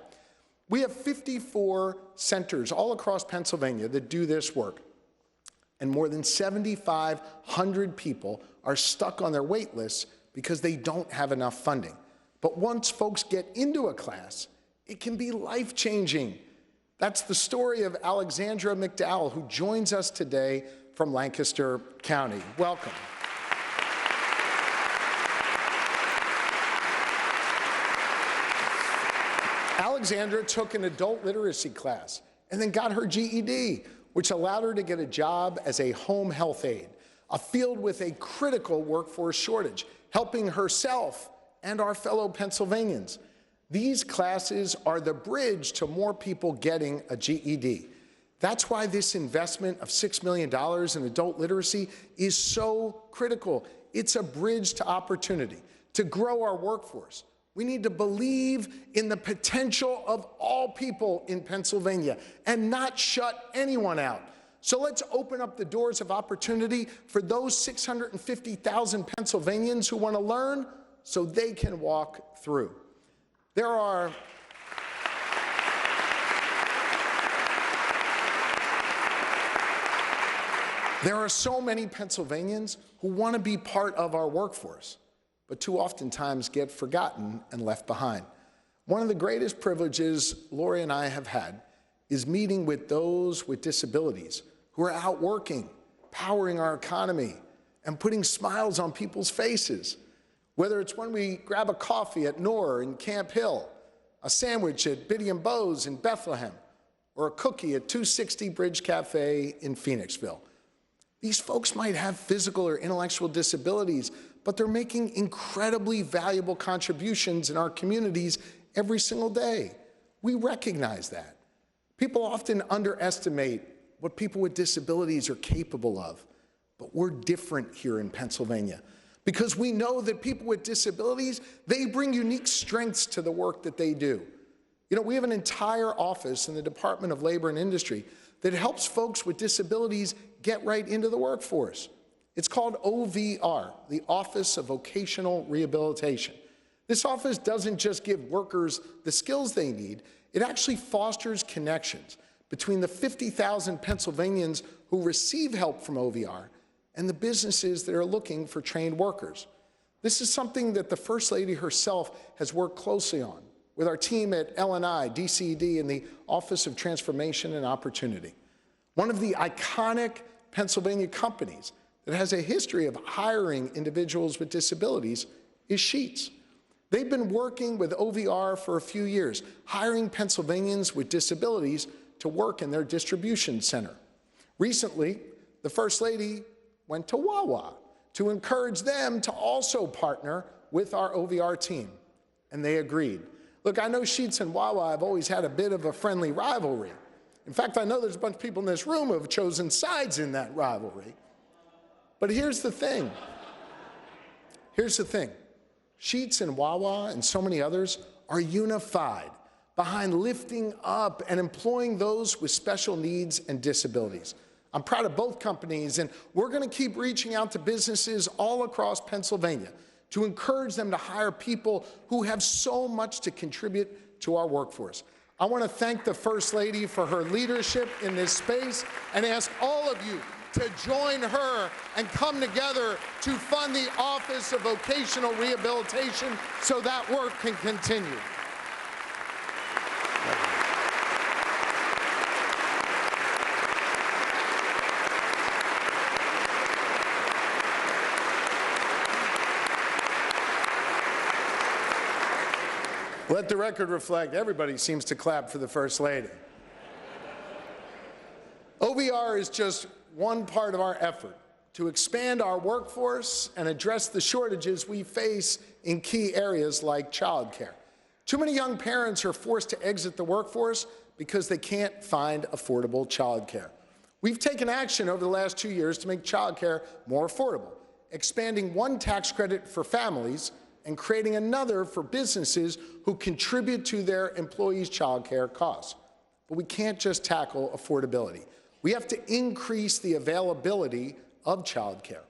We have 54 centers all across Pennsylvania that do this work. And more than 7,500 people are stuck on their wait lists because they don't have enough funding. But once folks get into a class, it can be life-changing. That's the story of Alexandra McDowell, who joins us today from Lancaster County. Welcome. Alexandra took an adult literacy class and then got her GED, which allowed her to get a job as a home health aide, a field with a critical workforce shortage, helping herself and our fellow Pennsylvanians. These classes are the bridge to more people getting a GED. That's why this investment of $6 million in adult literacy is so critical. It's a bridge to opportunity, to grow our workforce. We need to believe in the potential of all people in Pennsylvania and not shut anyone out. So let's open up the doors of opportunity for those 650,000 Pennsylvanians who want to learn so they can walk through. There are so many Pennsylvanians who want to be part of our workforce, but too oftentimes get forgotten and left behind. One of the greatest privileges Lori and I have had is meeting with those with disabilities who are out working, powering our economy, and putting smiles on people's faces. Whether it's when we grab a coffee at Knorr in Camp Hill, a sandwich at Biddy and Bo's in Bethlehem, or a cookie at 260 Bridge Cafe in Phoenixville. These folks might have physical or intellectual disabilities, but they're making incredibly valuable contributions in our communities every single day. We recognize that. People often underestimate what people with disabilities are capable of, but we're different here in Pennsylvania because we know that people with disabilities, they bring unique strengths to the work that they do. You know, we have an entire office in the Department of Labor and Industry that helps folks with disabilities get right into the workforce. It's called OVR, the Office of Vocational Rehabilitation. This office doesn't just give workers the skills they need, it actually fosters connections between the 50,000 Pennsylvanians who receive help from OVR and the businesses that are looking for trained workers. This is something that the First Lady herself has worked closely on with our team at L&I, DCED, and the Office of Transformation and Opportunity. One of the iconic Pennsylvania companies that has a history of hiring individuals with disabilities is Sheetz. They've been working with OVR for a few years, hiring Pennsylvanians with disabilities to work in their distribution center. Recently, the First Lady went to Wawa to encourage them to also partner with our OVR team, and they agreed. Look, I know Sheetz and Wawa have always had a bit of a friendly rivalry. In fact, I know there's a bunch of people in this room who have chosen sides in that rivalry. But here's the thing. Here's the thing. Sheetz and Wawa and so many others are unified behind lifting up and employing those with special needs and disabilities. I'm proud of both companies, and we're going to keep reaching out to businesses all across Pennsylvania to encourage them to hire people who have so much to contribute to our workforce. I want to thank the First Lady for her leadership in this space and ask all of you to join her and come together to fund the Office of Vocational Rehabilitation so that work can continue. Let the record reflect, everybody seems to clap for the First Lady. OVR is just one part of our effort to expand our workforce and address the shortages we face in key areas like childcare. Too many young parents are forced to exit the workforce because they can't find affordable childcare. We've taken action over the last 2 years to make childcare more affordable, expanding one tax credit for families and creating another for businesses who contribute to their employees' childcare costs. But we can't just tackle affordability. We have to increase the availability of childcare.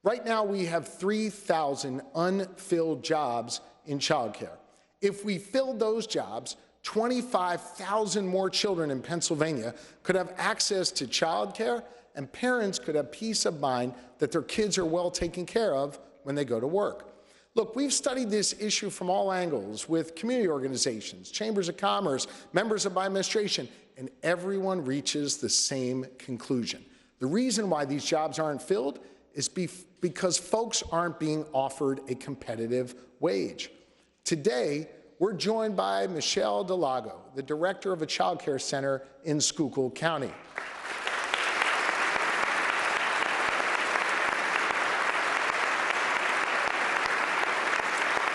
Right now, we have 3,000 unfilled jobs in childcare. If we filled those jobs, 25,000 more children in Pennsylvania could have access to childcare, and parents could have peace of mind that their kids are well taken care of when they go to work. Look, we've studied this issue from all angles with community organizations, chambers of commerce, members of my administration, and everyone reaches the same conclusion. The reason why these jobs aren't filled is because folks aren't being offered a competitive wage. Today, we're joined by Michelle Delago, the director of a child care center in Schuylkill County.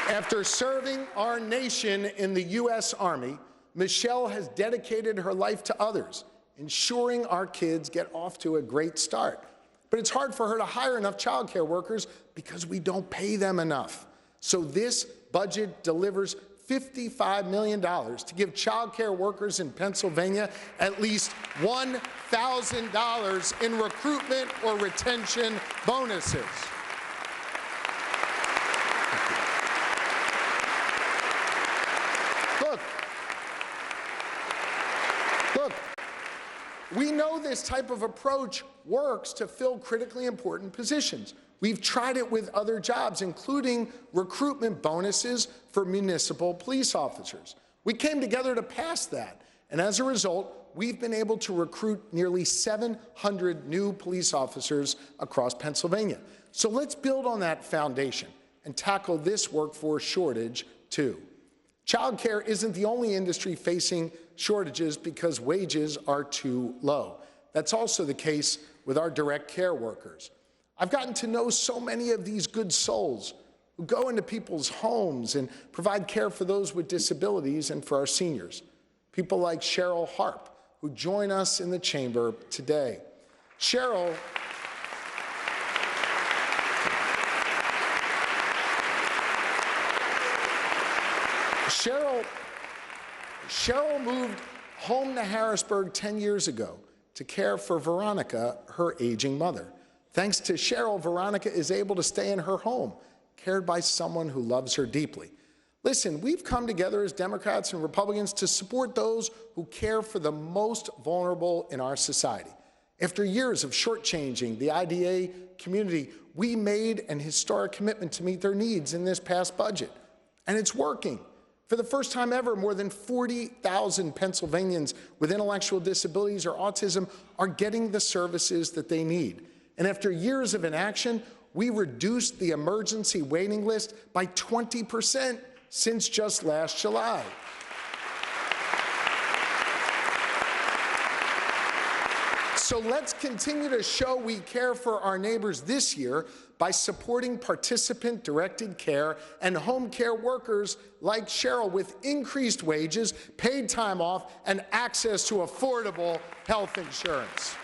After serving our nation in the U.S. Army, Michelle has dedicated her life to others, ensuring our kids get off to a great start. But it's hard for her to hire enough child care workers because we don't pay them enough. So this budget delivers $55 million to give child care workers in Pennsylvania at least $1,000 in recruitment or retention bonuses. Look, we know this type of approach works to fill critically important positions. We've tried it with other jobs, including recruitment bonuses for municipal police officers. We came together to pass that, and as a result, we've been able to recruit nearly 700 new police officers across Pennsylvania. So let's build on that foundation and tackle this workforce shortage too. Childcare isn't the only industry facing shortages because wages are too low. That's also the case with our direct care workers. I've gotten to know so many of these good souls who go into people's homes and provide care for those with disabilities and for our seniors. People like Cheryl Harp, who join us in the chamber today. Cheryl moved home to Harrisburg 10 years ago to care for Veronica, her aging mother. Thanks to Cheryl, Veronica is able to stay in her home, cared by someone who loves her deeply. Listen, we've come together as Democrats and Republicans to support those who care for the most vulnerable in our society. After years of shortchanging the IDA community, we made an historic commitment to meet their needs in this past budget, and it's working. For the first time ever, more than 40,000 Pennsylvanians with intellectual disabilities or autism are getting the services that they need. And after years of inaction, we reduced the emergency waiting list by 20% since just last July. So let's continue to show we care for our neighbors this year by supporting participant-directed care and home care workers like Cheryl with increased wages, paid time off, and access to affordable health insurance.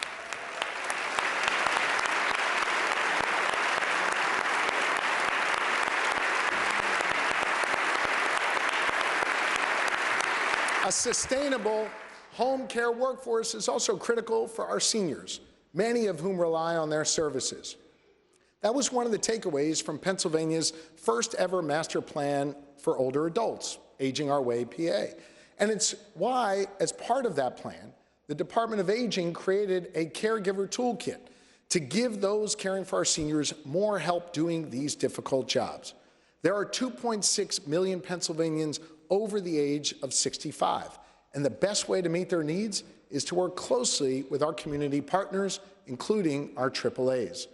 A sustainable home care workforce is also critical for our seniors, many of whom rely on their services. That was one of the takeaways from Pennsylvania's first ever master plan for older adults, Aging Our Way, PA. And it's why, as part of that plan, the Department of Aging created a caregiver toolkit to give those caring for our seniors more help doing these difficult jobs. There are 2.6 million Pennsylvanians over the age of 65. And the best way to meet their needs is to work closely with our community partners, including our AAAs.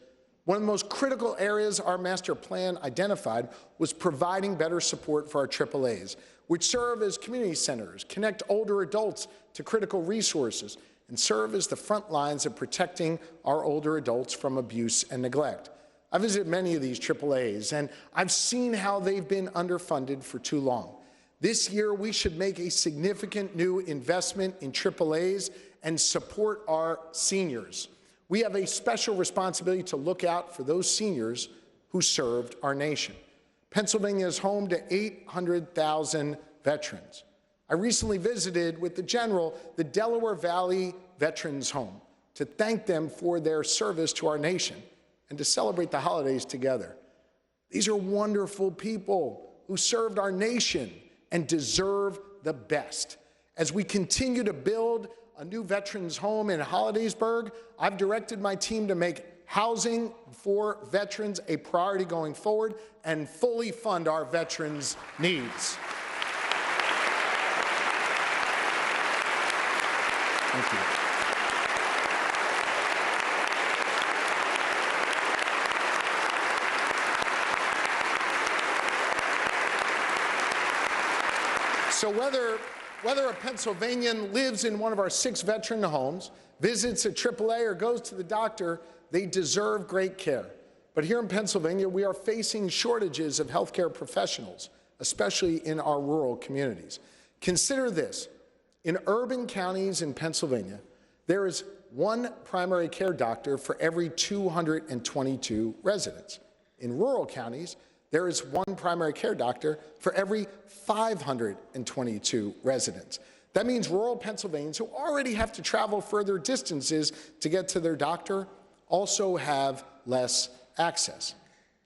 One of the most critical areas our master plan identified was providing better support for our AAAs, which serve as community centers, connect older adults to critical resources, and serve as the front lines of protecting our older adults from abuse and neglect. I visited many of these AAAs, and I've seen how they've been underfunded for too long. This year, we should make a significant new investment in AAAs and support our seniors. We have a special responsibility to look out for those seniors who served our nation. Pennsylvania is home to 800,000 veterans. I recently visited with the General the Delaware Valley Veterans Home to thank them for their service to our nation and to celebrate the holidays together. These are wonderful people who served our nation and deserve the best. As we continue to build a new veterans home in Harrisburg, I've directed my team to make housing for veterans a priority going forward and fully fund our veterans' needs. Thank you. So whether a Pennsylvanian lives in one of our 6 veteran homes, visits a AAA, or goes to the doctor, they deserve great care. But here in Pennsylvania, we are facing shortages of healthcare professionals, especially in our rural communities. Consider this. In urban counties in Pennsylvania, there is 1 primary care doctor for every 222 residents. In rural counties, there is 1 primary care doctor for every 522 residents. That means rural Pennsylvanians who already have to travel further distances to get to their doctor also have less access.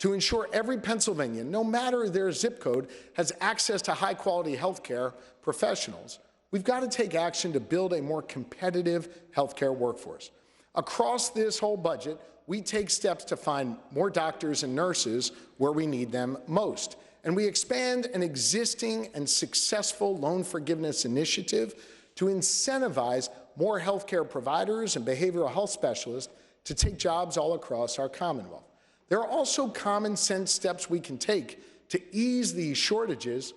To ensure every Pennsylvanian, no matter their zip code, has access to high-quality healthcare professionals, we've got to take action to build a more competitive healthcare workforce. Across this whole budget, we take steps to find more doctors and nurses where we need them most. And we expand an existing and successful loan forgiveness initiative to incentivize more healthcare providers and behavioral health specialists to take jobs all across our Commonwealth. There are also common sense steps we can take to ease these shortages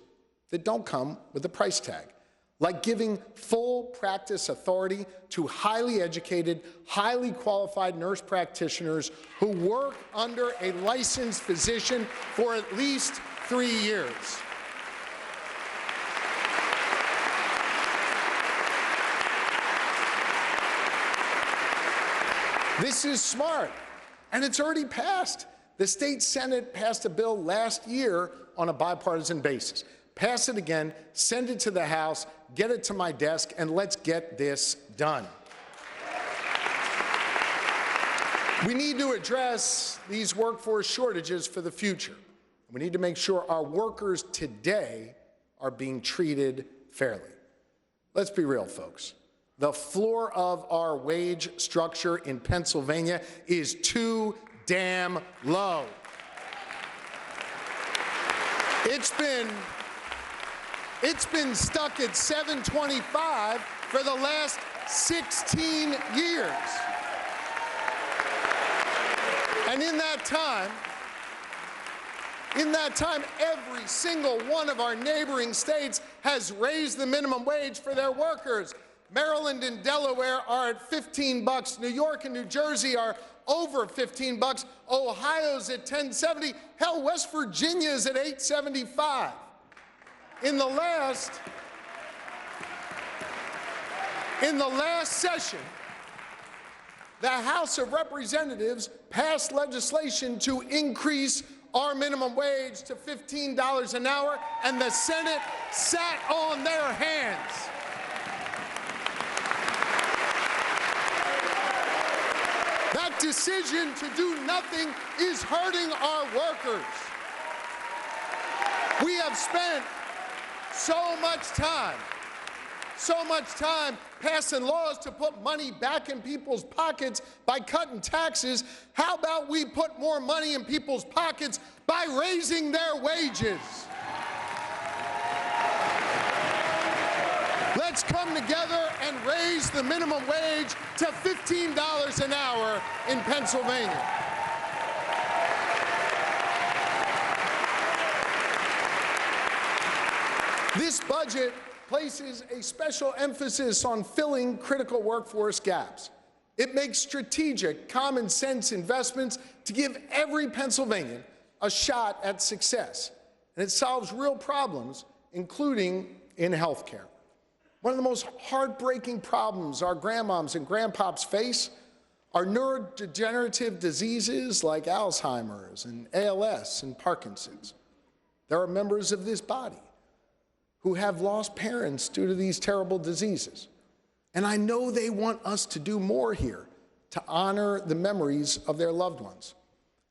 that don't come with a price tag, like giving full practice authority to highly educated, highly qualified nurse practitioners who work under a licensed physician for at least 3 years. This is smart, and it's already passed. The state Senate passed a bill last year on a bipartisan basis. Pass it again, send it to the House, get it to my desk, and let's get this done. We need to address these workforce shortages for the future. We need to make sure our workers today are being treated fairly. Let's be real, folks. The floor of our wage structure in Pennsylvania is too damn low. It's been stuck at $7.25 for the last 16 years. And in that time, every single one of our neighboring states has raised the minimum wage for their workers. Maryland and Delaware are at $15. New York and New Jersey are over $15. Ohio's at $10.70. Hell, West Virginia is at $8.75. In the last session, the House of Representatives passed legislation to increase our minimum wage to $15 an hour, and the Senate sat on their hands. That decision to do nothing is hurting our workers. We have spent so much time passing laws to put money back in people's pockets by cutting taxes. How about we put more money in people's pockets by raising their wages? Let's come together and raise the minimum wage to $15 an hour in Pennsylvania. This budget places a special emphasis on filling critical workforce gaps. It makes strategic, common sense investments to give every Pennsylvanian a shot at success. And it solves real problems, including in health care. One of the most heartbreaking problems our grandmoms and grandpops face are neurodegenerative diseases like Alzheimer's and ALS and Parkinson's. There are members of this body who have lost parents due to these terrible diseases. And I know they want us to do more here to honor the memories of their loved ones.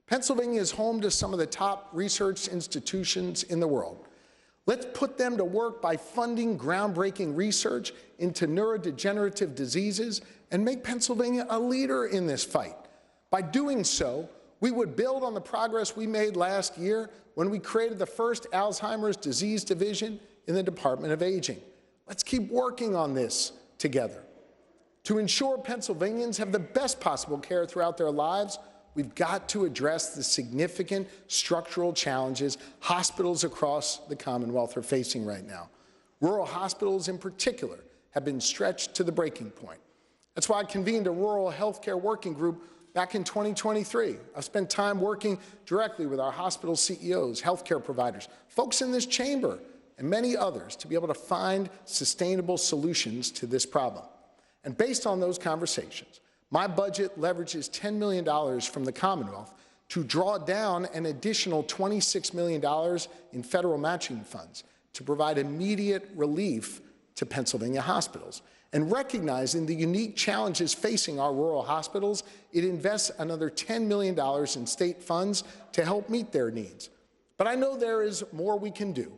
Pennsylvania is home to some of the top research institutions in the world. Let's put them to work by funding groundbreaking research into neurodegenerative diseases and make Pennsylvania a leader in this fight. By doing so, we would build on the progress we made last year when we created the first Alzheimer's disease division in the Department of Aging. Let's keep working on this together. To ensure Pennsylvanians have the best possible care throughout their lives, we've got to address the significant structural challenges hospitals across the Commonwealth are facing right now. Rural hospitals in particular have been stretched to the breaking point. That's why I convened a rural healthcare working group back in 2023. I've spent time working directly with our hospital CEOs, healthcare providers, folks in this chamber, and many others to be able to find sustainable solutions to this problem. And based on those conversations, my budget leverages $10 million from the Commonwealth to draw down an additional $26 million in federal matching funds to provide immediate relief to Pennsylvania hospitals. And recognizing the unique challenges facing our rural hospitals, it invests another $10 million in state funds to help meet their needs. But I know there is more we can do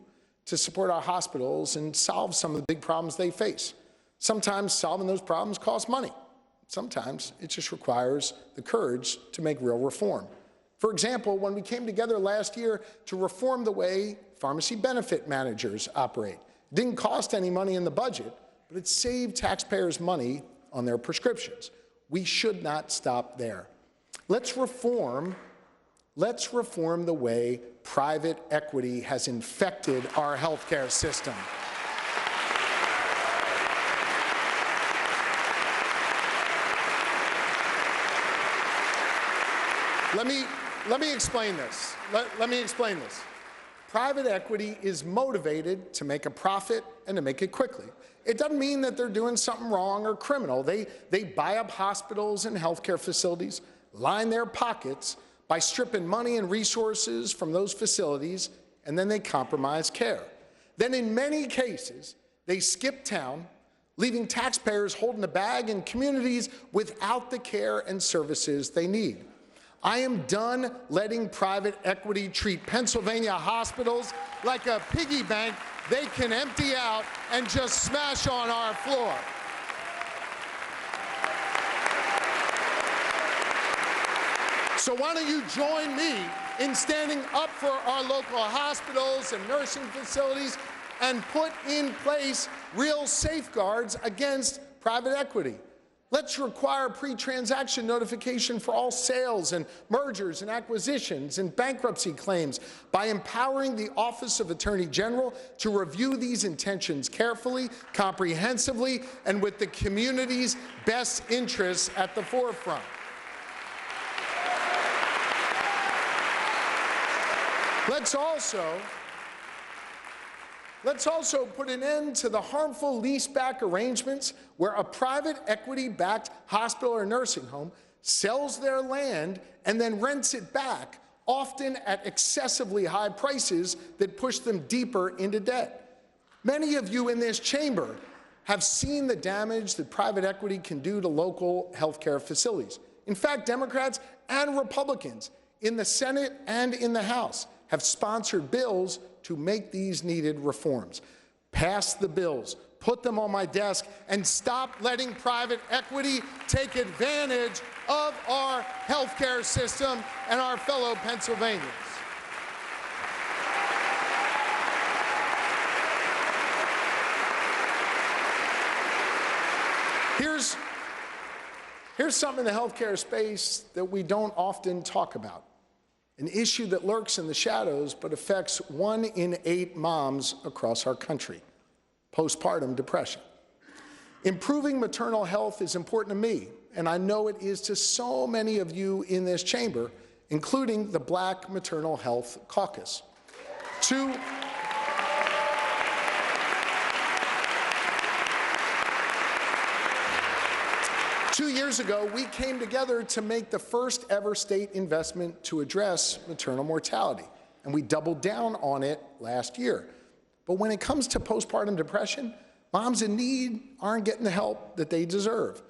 to support our hospitals and solve some of the big problems they face. Sometimes solving those problems costs money. Sometimes it just requires the courage to make real reform. For example, when we came together last year to reform the way pharmacy benefit managers operate, it didn't cost any money in the budget, but it saved taxpayers money on their prescriptions. We should not stop there. Let's reform the way private equity has infected our healthcare system. Let me explain this. Let me explain this. Private equity is motivated to make a profit and to make it quickly. It doesn't mean that they're doing something wrong or criminal. They buy up hospitals and healthcare facilities, line their pockets by stripping money and resources from those facilities, and then they compromise care. Then in many cases, they skip town, leaving taxpayers holding the bag and communities without the care and services they need. I am done letting private equity treat Pennsylvania hospitals like a piggy bank they can empty out and just smash on our floor. So why don't you join me in standing up for our local hospitals and nursing facilities and put in place real safeguards against private equity. Let's require pre-transaction notification for all sales and mergers and acquisitions and bankruptcy claims by empowering the Office of Attorney General to review these intentions carefully, comprehensively, and with the community's best interests at the forefront. Let's also put an end to the harmful leaseback arrangements where a private equity-backed hospital or nursing home sells their land and then rents it back, often at excessively high prices that push them deeper into debt. Many of you in this chamber have seen the damage that private equity can do to local healthcare facilities. In fact, Democrats and Republicans in the Senate and in the House have sponsored bills to make these needed reforms. Pass the bills, put them on my desk, and stop letting private equity take advantage of our healthcare system and our fellow Pennsylvanians. Here's something in the healthcare space that we don't often talk about. An issue that lurks in the shadows but affects 1 in 8 moms across our country: postpartum depression. Improving maternal health is important to me, and I know it is to so many of you in this chamber, including the Black Maternal Health Caucus. 2 years ago, we came together to make the first ever state investment to address maternal mortality, and we doubled down on it last year. But when it comes to postpartum depression, moms in need aren't getting the help that they deserve.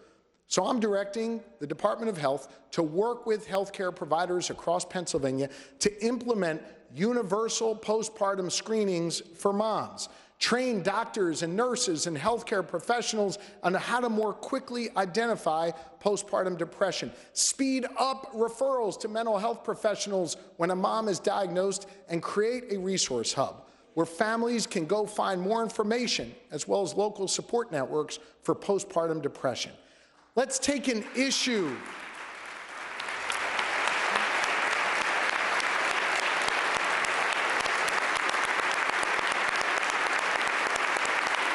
So I'm directing the Department of Health to work with healthcare providers across Pennsylvania to implement universal postpartum screenings for moms, train doctors and nurses and healthcare professionals on how to more quickly identify postpartum depression, speed up referrals to mental health professionals when a mom is diagnosed, and create a resource hub where families can go find more information, as well as local support networks for postpartum depression. Let's take an issue.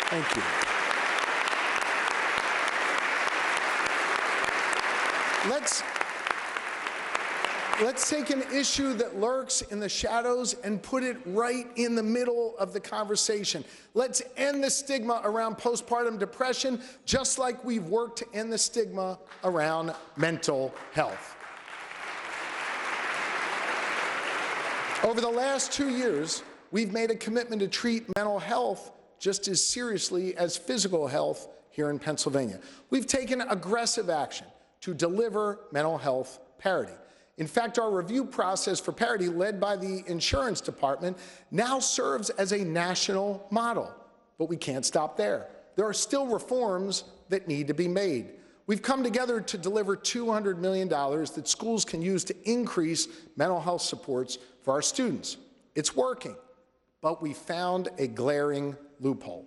Thank you. Let's take an issue that lurks in the shadows and put it right in the middle of the conversation. Let's end the stigma around postpartum depression, just like we've worked to end the stigma around mental health. Over the last 2 years, we've made a commitment to treat mental health just as seriously as physical health here in Pennsylvania. We've taken aggressive action to deliver mental health parity. In fact, our review process for parity, led by the insurance department, now serves as a national model. But we can't stop there. There are still reforms that need to be made. We've come together to deliver $200 million that schools can use to increase mental health supports for our students. It's working, but we found a glaring loophole.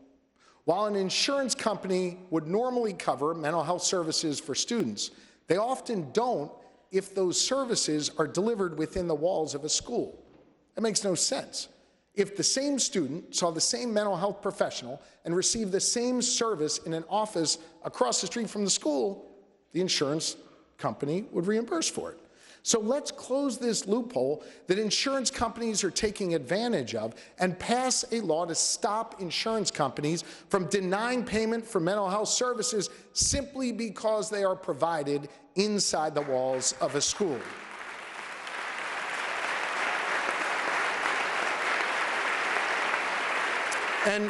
While an insurance company would normally cover mental health services for students, they often don't if those services are delivered within the walls of a school. That makes no sense. If the same student saw the same mental health professional and received the same service in an office across the street from the school, the insurance company would reimburse for it. So let's close this loophole that insurance companies are taking advantage of and pass a law to stop insurance companies from denying payment for mental health services simply because they are provided inside the walls of a school. And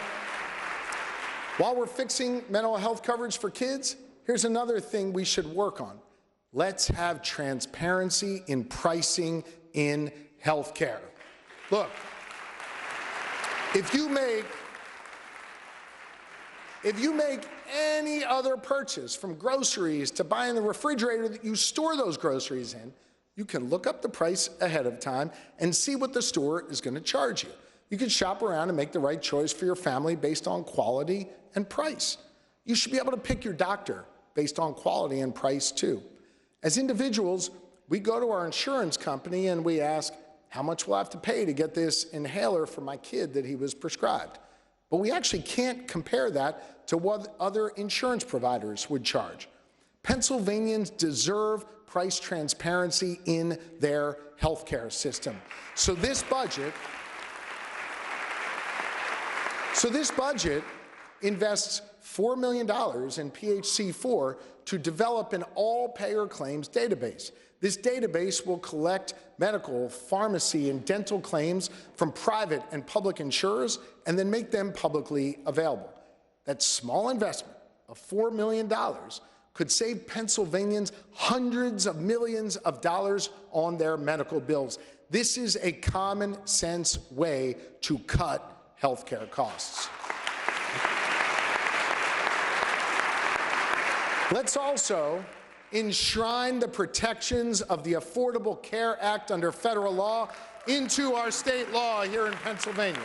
while we're fixing mental health coverage for kids, here's another thing we should work on. Let's have transparency in pricing in healthcare. Look, if you make any other purchase, from groceries to buying the refrigerator that you store those groceries in, you can look up the price ahead of time and see what the store is going to charge you. You can shop around and make the right choice for your family based on quality and price. You should be able to pick your doctor based on quality and price too. As individuals, we go to our insurance company and we ask, how much will I have to pay to get this inhaler for my kid that he was prescribed? But we actually can't compare that to what other insurance providers would charge. Pennsylvanians deserve price transparency in their healthcare system. So this budget invests $4 million in PHC4 to develop an all-payer claims database. This database will collect medical, pharmacy, and dental claims from private and public insurers and then make them publicly available. That small investment of $4 million could save Pennsylvanians hundreds of millions of dollars on their medical bills. This is a common sense way to cut healthcare costs. Let's also enshrine the protections of the Affordable Care Act under federal law into our state law here in Pennsylvania.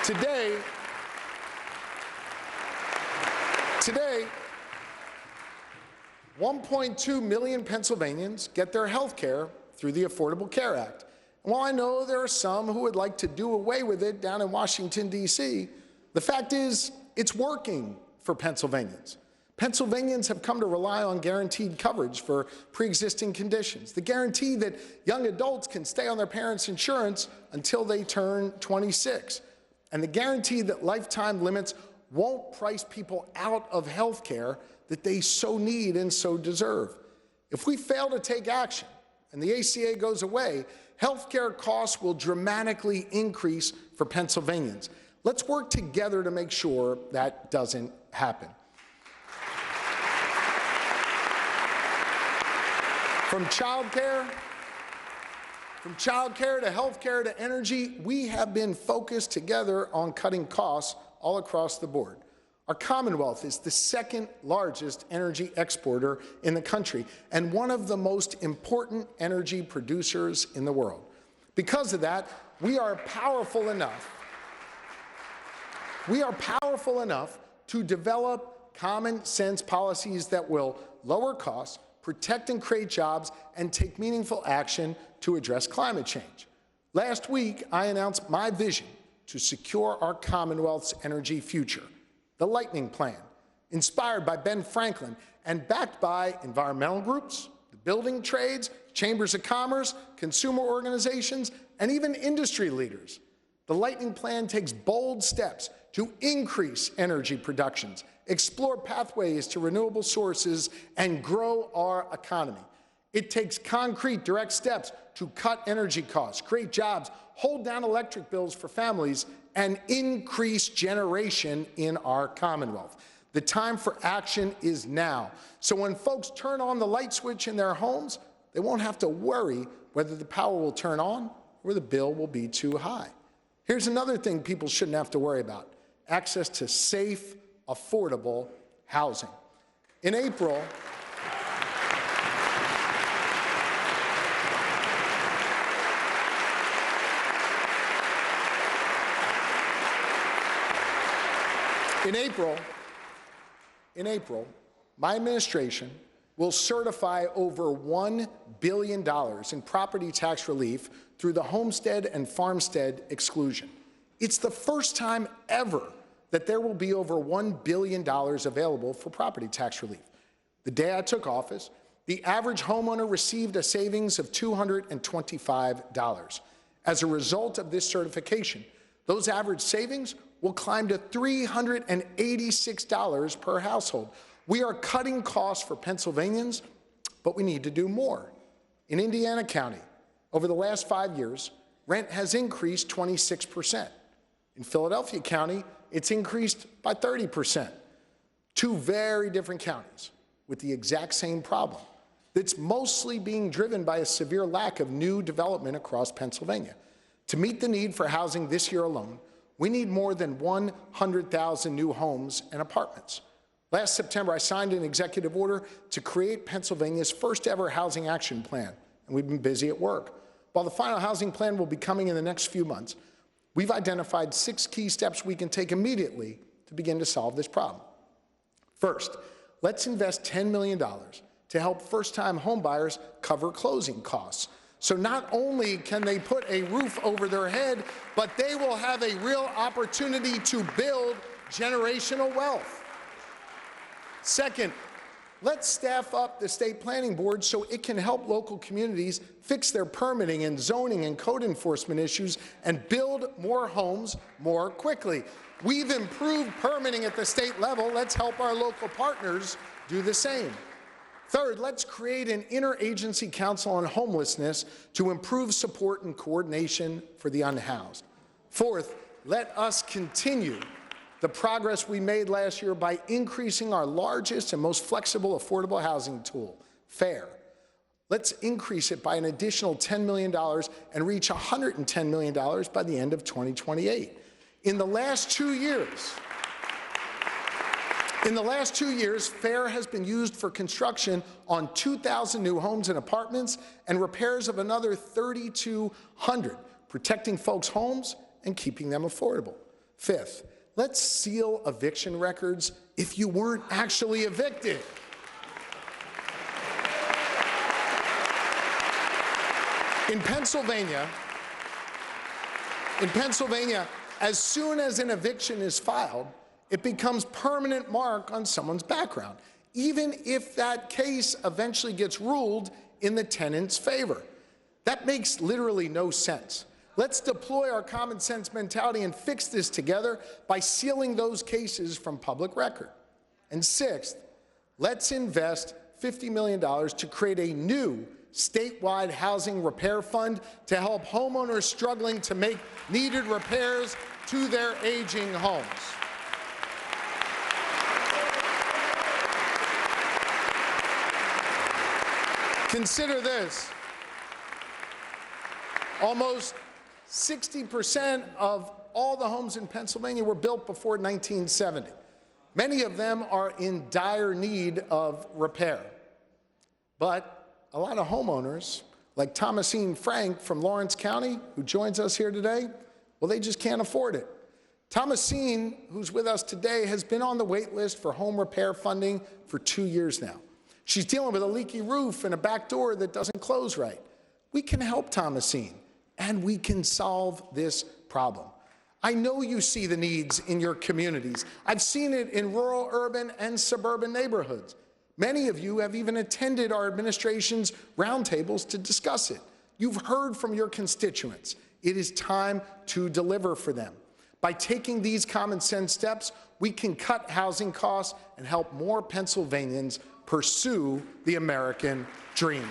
Today, 1.2 million Pennsylvanians get their health care through the Affordable Care Act. And while I know there are some who would like to do away with it down in Washington, D.C., the fact is it's working for Pennsylvanians. Pennsylvanians have come to rely on guaranteed coverage for pre-existing conditions, the guarantee that young adults can stay on their parents' insurance until they turn 26, and the guarantee that lifetime limits won't price people out of health care that they so need and so deserve. If we fail to take action and the ACA goes away, health care costs will dramatically increase for Pennsylvanians. Let's work together to make sure that doesn't happen. From childcare to healthcare to energy, we have been focused together on cutting costs all across the board. Our Commonwealth is the second largest energy exporter in the country and one of the most important energy producers in the world. Because of that, we are powerful enough to develop common sense policies that will lower costs, protect and create jobs, and take meaningful action to address climate change. Last week, I announced my vision to secure our Commonwealth's energy future, the Lightning Plan, inspired by Ben Franklin and backed by environmental groups, the building trades, chambers of commerce, consumer organizations, and even industry leaders. The Lightning Plan takes bold steps to increase energy productions, explore pathways to renewable sources, and grow our economy. It takes concrete, direct steps to cut energy costs, create jobs, hold down electric bills for families, and increase generation in our Commonwealth. The time for action is now. So when folks turn on the light switch in their homes, they won't have to worry whether the power will turn on or the bill will be too high. Here's another thing people shouldn't have to worry about: access to safe, affordable housing. In April, my administration will certify over $1 billion in property tax relief through the homestead and farmstead exclusion. It's the first time ever that there will be over $1 billion available for property tax relief. The day I took office, the average homeowner received a savings of $225. As a result of this certification, those average savings will climb to $386 per household. We are cutting costs for Pennsylvanians, but we need to do more. In Indiana County, over the last 5 years, rent has increased 26%. In Philadelphia County, it's increased by 30%. Two very different counties with the exact same problem that's mostly being driven by a severe lack of new development across Pennsylvania. To meet the need for housing this year alone, we need more than 100,000 new homes and apartments. Last September, I signed an executive order to create Pennsylvania's first ever housing action plan, and we've been busy at work. While the final housing plan will be coming in the next few months, we've identified 6 key steps we can take immediately to begin to solve this problem. First, let's invest $10 million to help first-time homebuyers cover closing costs. So not only can they put a roof over their head, but they will have a real opportunity to build generational wealth. Second, let's staff up the state planning board so it can help local communities fix their permitting and zoning and code enforcement issues and build more homes more quickly. We've improved permitting at the state level. Let's help our local partners do the same. Third, let's create an interagency council on homelessness to improve support and coordination for the unhoused. Fourth, let us continue the progress we made last year by increasing our largest and most flexible affordable housing tool, FAIR. Let's increase it by an additional $10 million and reach $110 million by the end of 2028. In the last 2 years, FAIR has been used for construction on 2,000 new homes and apartments and repairs of another 3,200, protecting folks' homes and keeping them affordable. Fifth, let's seal eviction records if you weren't actually evicted. In Pennsylvania, as soon as an eviction is filed, it becomes permanent mark on someone's background, even if that case eventually gets ruled in the tenant's favor. That makes literally no sense. Let's deploy our common sense mentality and fix this together by sealing those cases from public record. And sixth, let's invest $50 million to create a new statewide housing repair fund to help homeowners struggling to make needed repairs to their aging homes. Consider this. Almost 60% of all the homes in Pennsylvania were built before 1970. Many of them are in dire need of repair. But a lot of homeowners, like Thomasine Frank from Lawrence County, who joins us here today, well, they just can't afford it. Thomasine, who's with us today, has been on the wait list for home repair funding for 2 years now. She's dealing with a leaky roof and a back door that doesn't close right. We can help Thomasine, and we can solve this problem. I know you see the needs in your communities. I've seen it in rural, urban, and suburban neighborhoods. Many of you have even attended our administration's roundtables to discuss it. You've heard from your constituents. It is time to deliver for them. By taking these common sense steps, we can cut housing costs and help more Pennsylvanians pursue the American dream.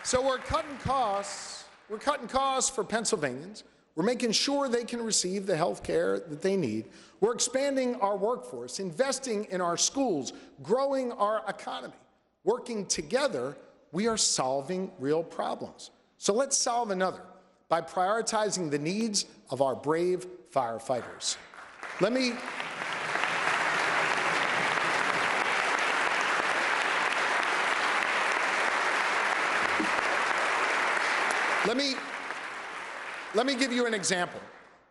So we're cutting costs. We're cutting costs for Pennsylvanians. We're making sure they can receive the health care that they need. We're expanding our workforce, investing in our schools, growing our economy. Working together, we are solving real problems. So let's solve another by prioritizing the needs of our brave firefighters. Let me give you an example.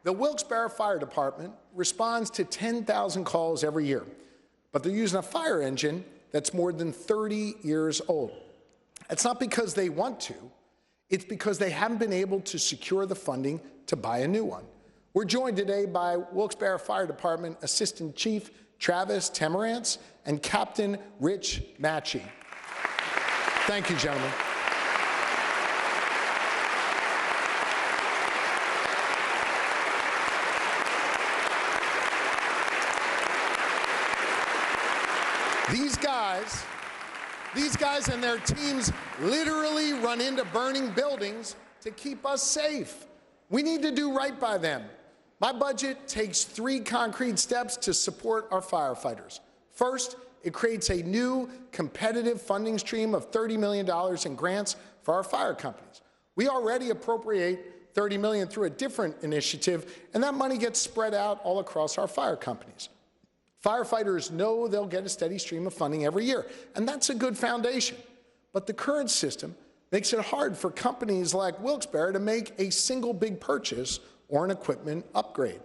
The Wilkes-Barre Fire Department responds to 10,000 calls every year, but they're using a fire engine that's more than 30 years old. It's not because they want to, it's because they haven't been able to secure the funding to buy a new one. We're joined today by Wilkes-Barre Fire Department Assistant Chief Travis Temerantz and Captain Rich Matchey. Thank you, gentlemen. These guys and their teams literally run into burning buildings to keep us safe. We need to do right by them. My budget takes 3 concrete steps to support our firefighters. First, it creates a new competitive funding stream of $30 million in grants for our fire companies. We already appropriate $30 million through a different initiative, and that money gets spread out all across our fire companies. Firefighters know they'll get a steady stream of funding every year, and that's a good foundation. But the current system makes it hard for companies like Wilkes-Barre to make a single big purchase or an equipment upgrade.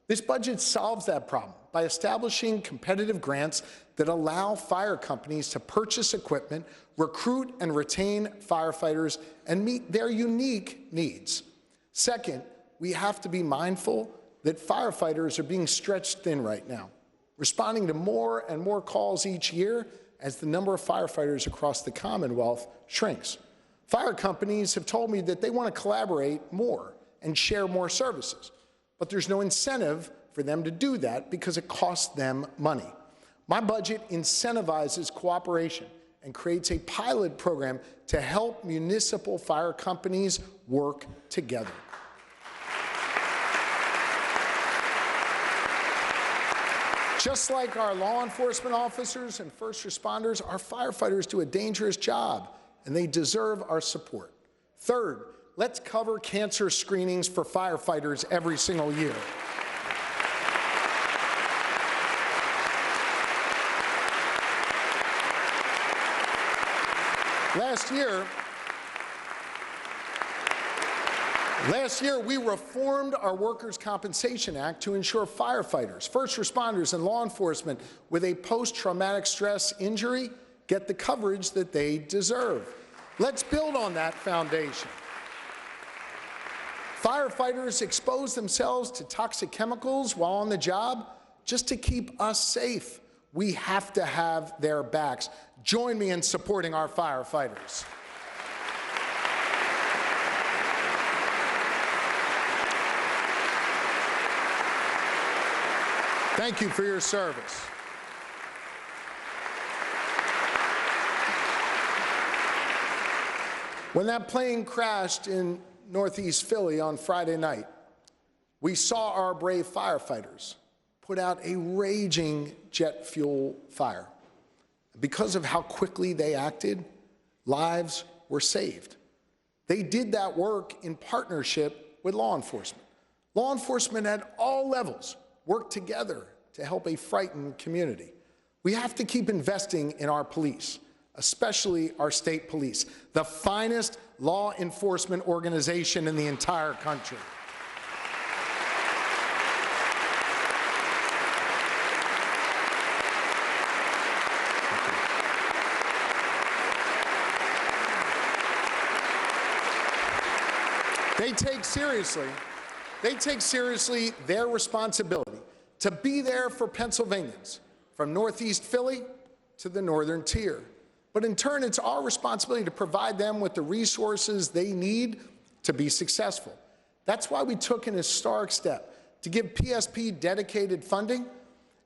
This budget solves that problem by establishing competitive grants that allow fire companies to purchase equipment, recruit and retain firefighters, and meet their unique needs. Second, we have to be mindful that firefighters are being stretched thin right now, responding to more and more calls each year as the number of firefighters across the Commonwealth shrinks. Fire companies have told me that they want to collaborate more and share more services, but there's no incentive for them to do that because it costs them money. My budget incentivizes cooperation and creates a pilot program to help municipal fire companies work together. Just like our law enforcement officers and first responders, our firefighters do a dangerous job, and they deserve our support. Third, let's cover cancer screenings for firefighters every single year. Last year, we reformed our Workers' Compensation Act to ensure firefighters, first responders, and law enforcement with a post-traumatic stress injury get the coverage that they deserve. Let's build on that foundation. Firefighters expose themselves to toxic chemicals while on the job just to keep us safe. We have to have their backs. Join me in supporting our firefighters. Thank you for your service. When that plane crashed in Northeast Philly on Friday night, we saw our brave firefighters put out a raging jet fuel fire. Because of how quickly they acted, lives were saved. They did that work in partnership with law enforcement. Law enforcement at all levels work together to help a frightened community. We have to keep investing in our police, especially our state police, the finest law enforcement organization in the entire country. They take seriously their responsibility to be there for Pennsylvanians, from Northeast Philly to the Northern Tier. But in turn, it's our responsibility to provide them with the resources they need to be successful. That's why we took an historic step to give PSP dedicated funding,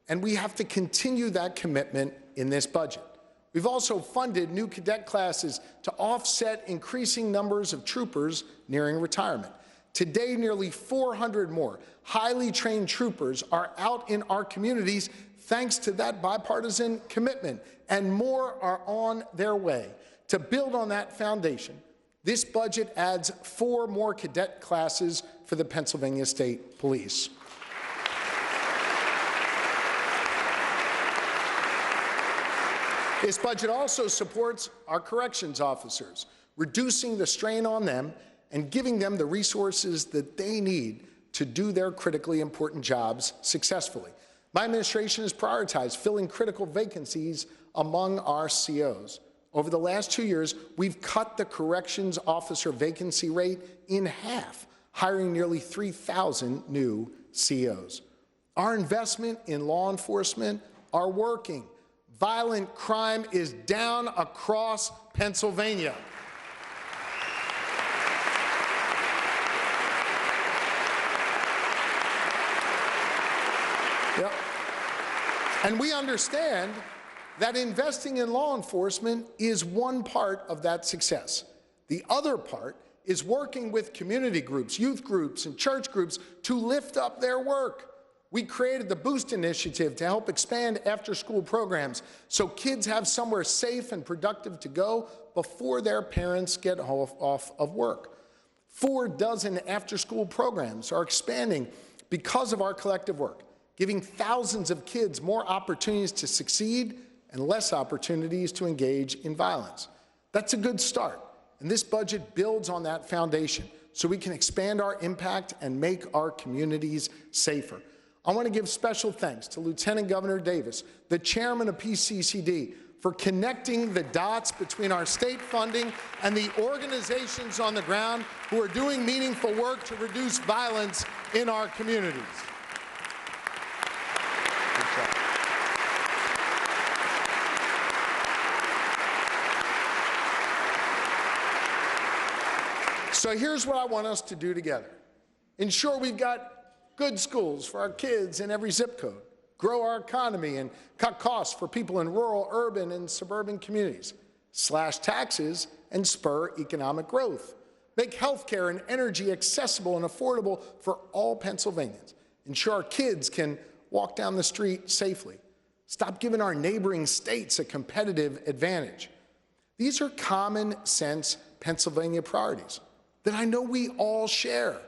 and we have to continue that commitment in this budget. We've also funded new cadet classes to offset increasing numbers of troopers nearing retirement. Today, nearly 400 more highly trained troopers are out in our communities thanks to that bipartisan commitment, and more are on their way. To build on that foundation, this budget adds 4 more cadet classes for the Pennsylvania State Police. This budget also supports our corrections officers, reducing the strain on them and giving them the resources that they need to do their critically important jobs successfully. My administration has prioritized filling critical vacancies among our COs. Over the last 2 years, we've cut the corrections officer vacancy rate in half, hiring nearly 3,000 new COs. Our investment in law enforcement are working. Violent crime is down across Pennsylvania. Yep. And we understand that investing in law enforcement is one part of that success. The other part is working with community groups, youth groups, and church groups to lift up their work. We created the Boost Initiative to help expand after-school programs so kids have somewhere safe and productive to go before their parents get off of work. 4 dozen after-school programs are expanding because of our collective work, giving thousands of kids more opportunities to succeed and less opportunities to engage in violence. That's a good start, and this budget builds on that foundation so we can expand our impact and make our communities safer. I want to give special thanks to Lieutenant Governor Davis, the chairman of PCCD, for connecting the dots between our state funding and the organizations on the ground who are doing meaningful work to reduce violence in our communities. So here's what I want us to do together. Ensure we've got good schools for our kids in every zip code, grow our economy and cut costs for people in rural, urban, and suburban communities, slash taxes and spur economic growth, make healthcare and energy accessible and affordable for all Pennsylvanians, ensure our kids can walk down the street safely, stop giving our neighboring states a competitive advantage. These are common sense Pennsylvania priorities that I know we all share.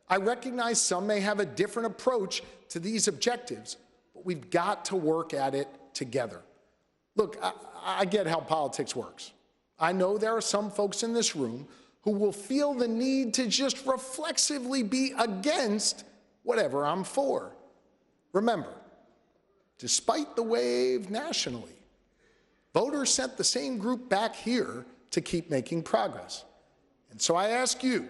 I recognize some may have a different approach to these objectives, but we've got to work at it together. Look, I get how politics works. I know there are some folks in this room who will feel the need to just reflexively be against whatever I'm for. Remember, despite the wave nationally, voters sent the same group back here to keep making progress. And so I ask you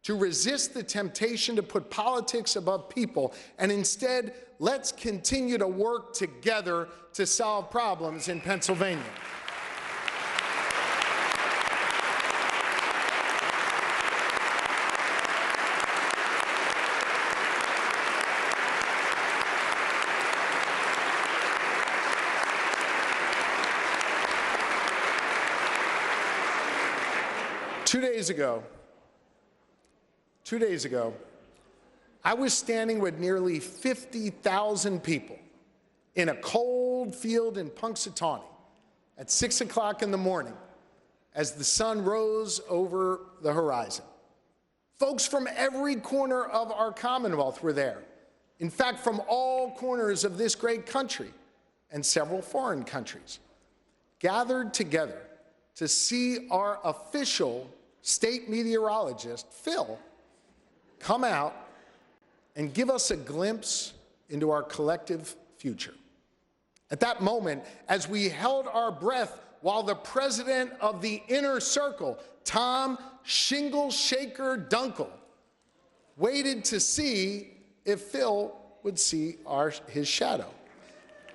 to resist the temptation to put politics above people, and instead, let's continue to work together to solve problems in Pennsylvania. Two days ago, I was standing with nearly 50,000 people in a cold field in Punxsutawney at 6 o'clock in the morning as the sun rose over the horizon. Folks from every corner of our Commonwealth were there. In fact, from all corners of this great country and several foreign countries, gathered together to see our official state meteorologist, Phil, come out and give us a glimpse into our collective future. At that moment, as we held our breath while the president of the inner circle, Tom Shingle Shaker Dunkel, waited to see if Phil would see his shadow.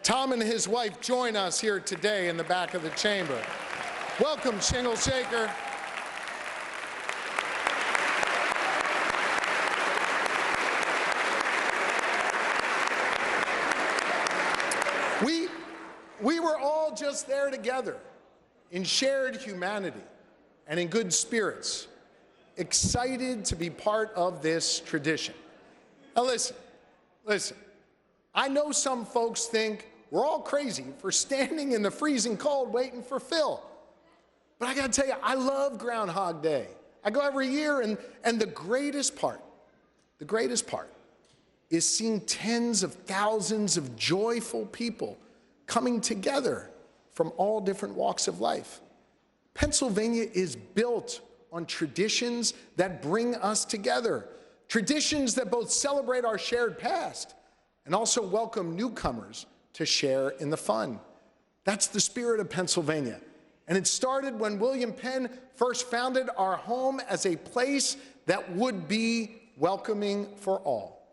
Tom and his wife join us here today in the back of the chamber. Welcome, Shingle Shaker. We were all just there together in shared humanity and in good spirits, excited to be part of this tradition. Now listen, I know some folks think we're all crazy for standing in the freezing cold waiting for Phil. But I gotta tell you, I love Groundhog Day. I go every year, and the greatest part is seeing tens of thousands of joyful people coming together from all different walks of life. Pennsylvania is built on traditions that bring us together, traditions that both celebrate our shared past and also welcome newcomers to share in the fun. That's the spirit of Pennsylvania. And it started when William Penn first founded our home as a place that would be welcoming for all.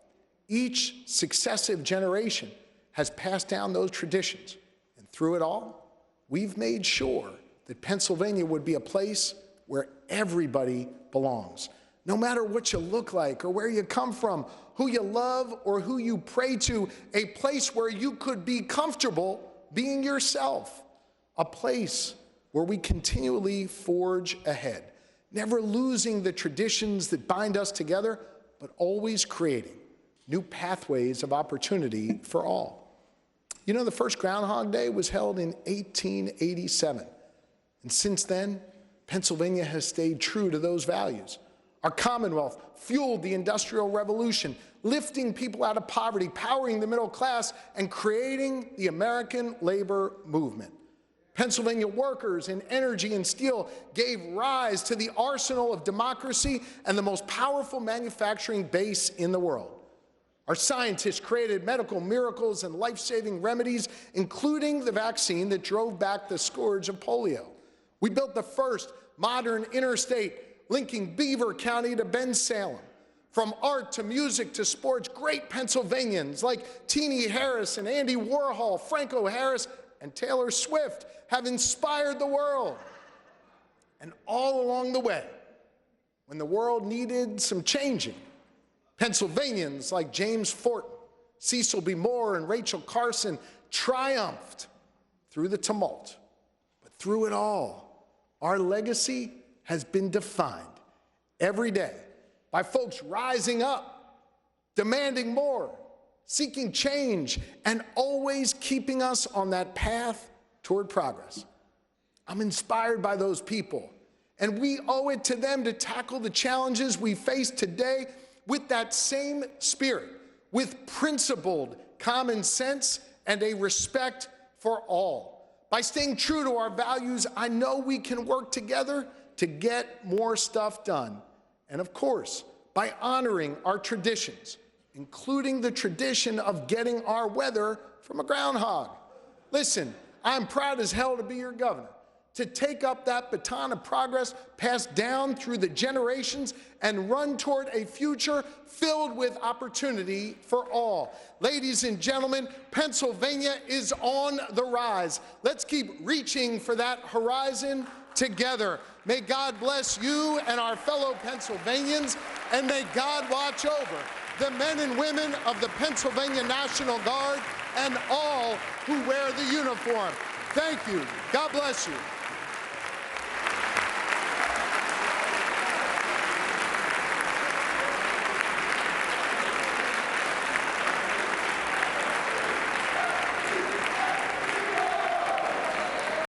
Each successive generation has passed down those traditions. And through it all, we've made sure that Pennsylvania would be a place where everybody belongs. No matter what you look like or where you come from, who you love or who you pray to, a place where you could be comfortable being yourself. A place where we continually forge ahead, never losing the traditions that bind us together, but always creating new pathways of opportunity for all. You know, the first Groundhog Day was held in 1887. And since then, Pennsylvania has stayed true to those values. Our Commonwealth fueled the Industrial Revolution, lifting people out of poverty, powering the middle class, and creating the American labor movement. Pennsylvania workers in energy and steel gave rise to the arsenal of democracy and the most powerful manufacturing base in the world. Our scientists created medical miracles and life-saving remedies, including the vaccine that drove back the scourge of polio. We built the first modern interstate linking Beaver County to Bensalem. From art to music to sports, great Pennsylvanians like Teenie Harris and Andy Warhol, Franco Harris, and Taylor Swift have inspired the world. And all along the way, when the world needed some changing, Pennsylvanians like James Fortin, Cecil B. Moore, and Rachel Carson triumphed through the tumult. But through it all, our legacy has been defined every day by folks rising up, demanding more, seeking change, and always keeping us on that path toward progress. I'm inspired by those people, and we owe it to them to tackle the challenges we face today with that same spirit, with principled common sense and a respect for all. By staying true to our values, I know we can work together to get more stuff done. And of course, by honoring our traditions, including the tradition of getting our weather from a groundhog. Listen, I'm proud as hell to be your governor, to take up that baton of progress passed down through the generations and run toward a future filled with opportunity for all. Ladies and gentlemen, Pennsylvania is on the rise. Let's keep reaching for that horizon together. May God bless you and our fellow Pennsylvanians, and may God watch over the men and women of the Pennsylvania National Guard and all who wear the uniform. Thank you. God bless you.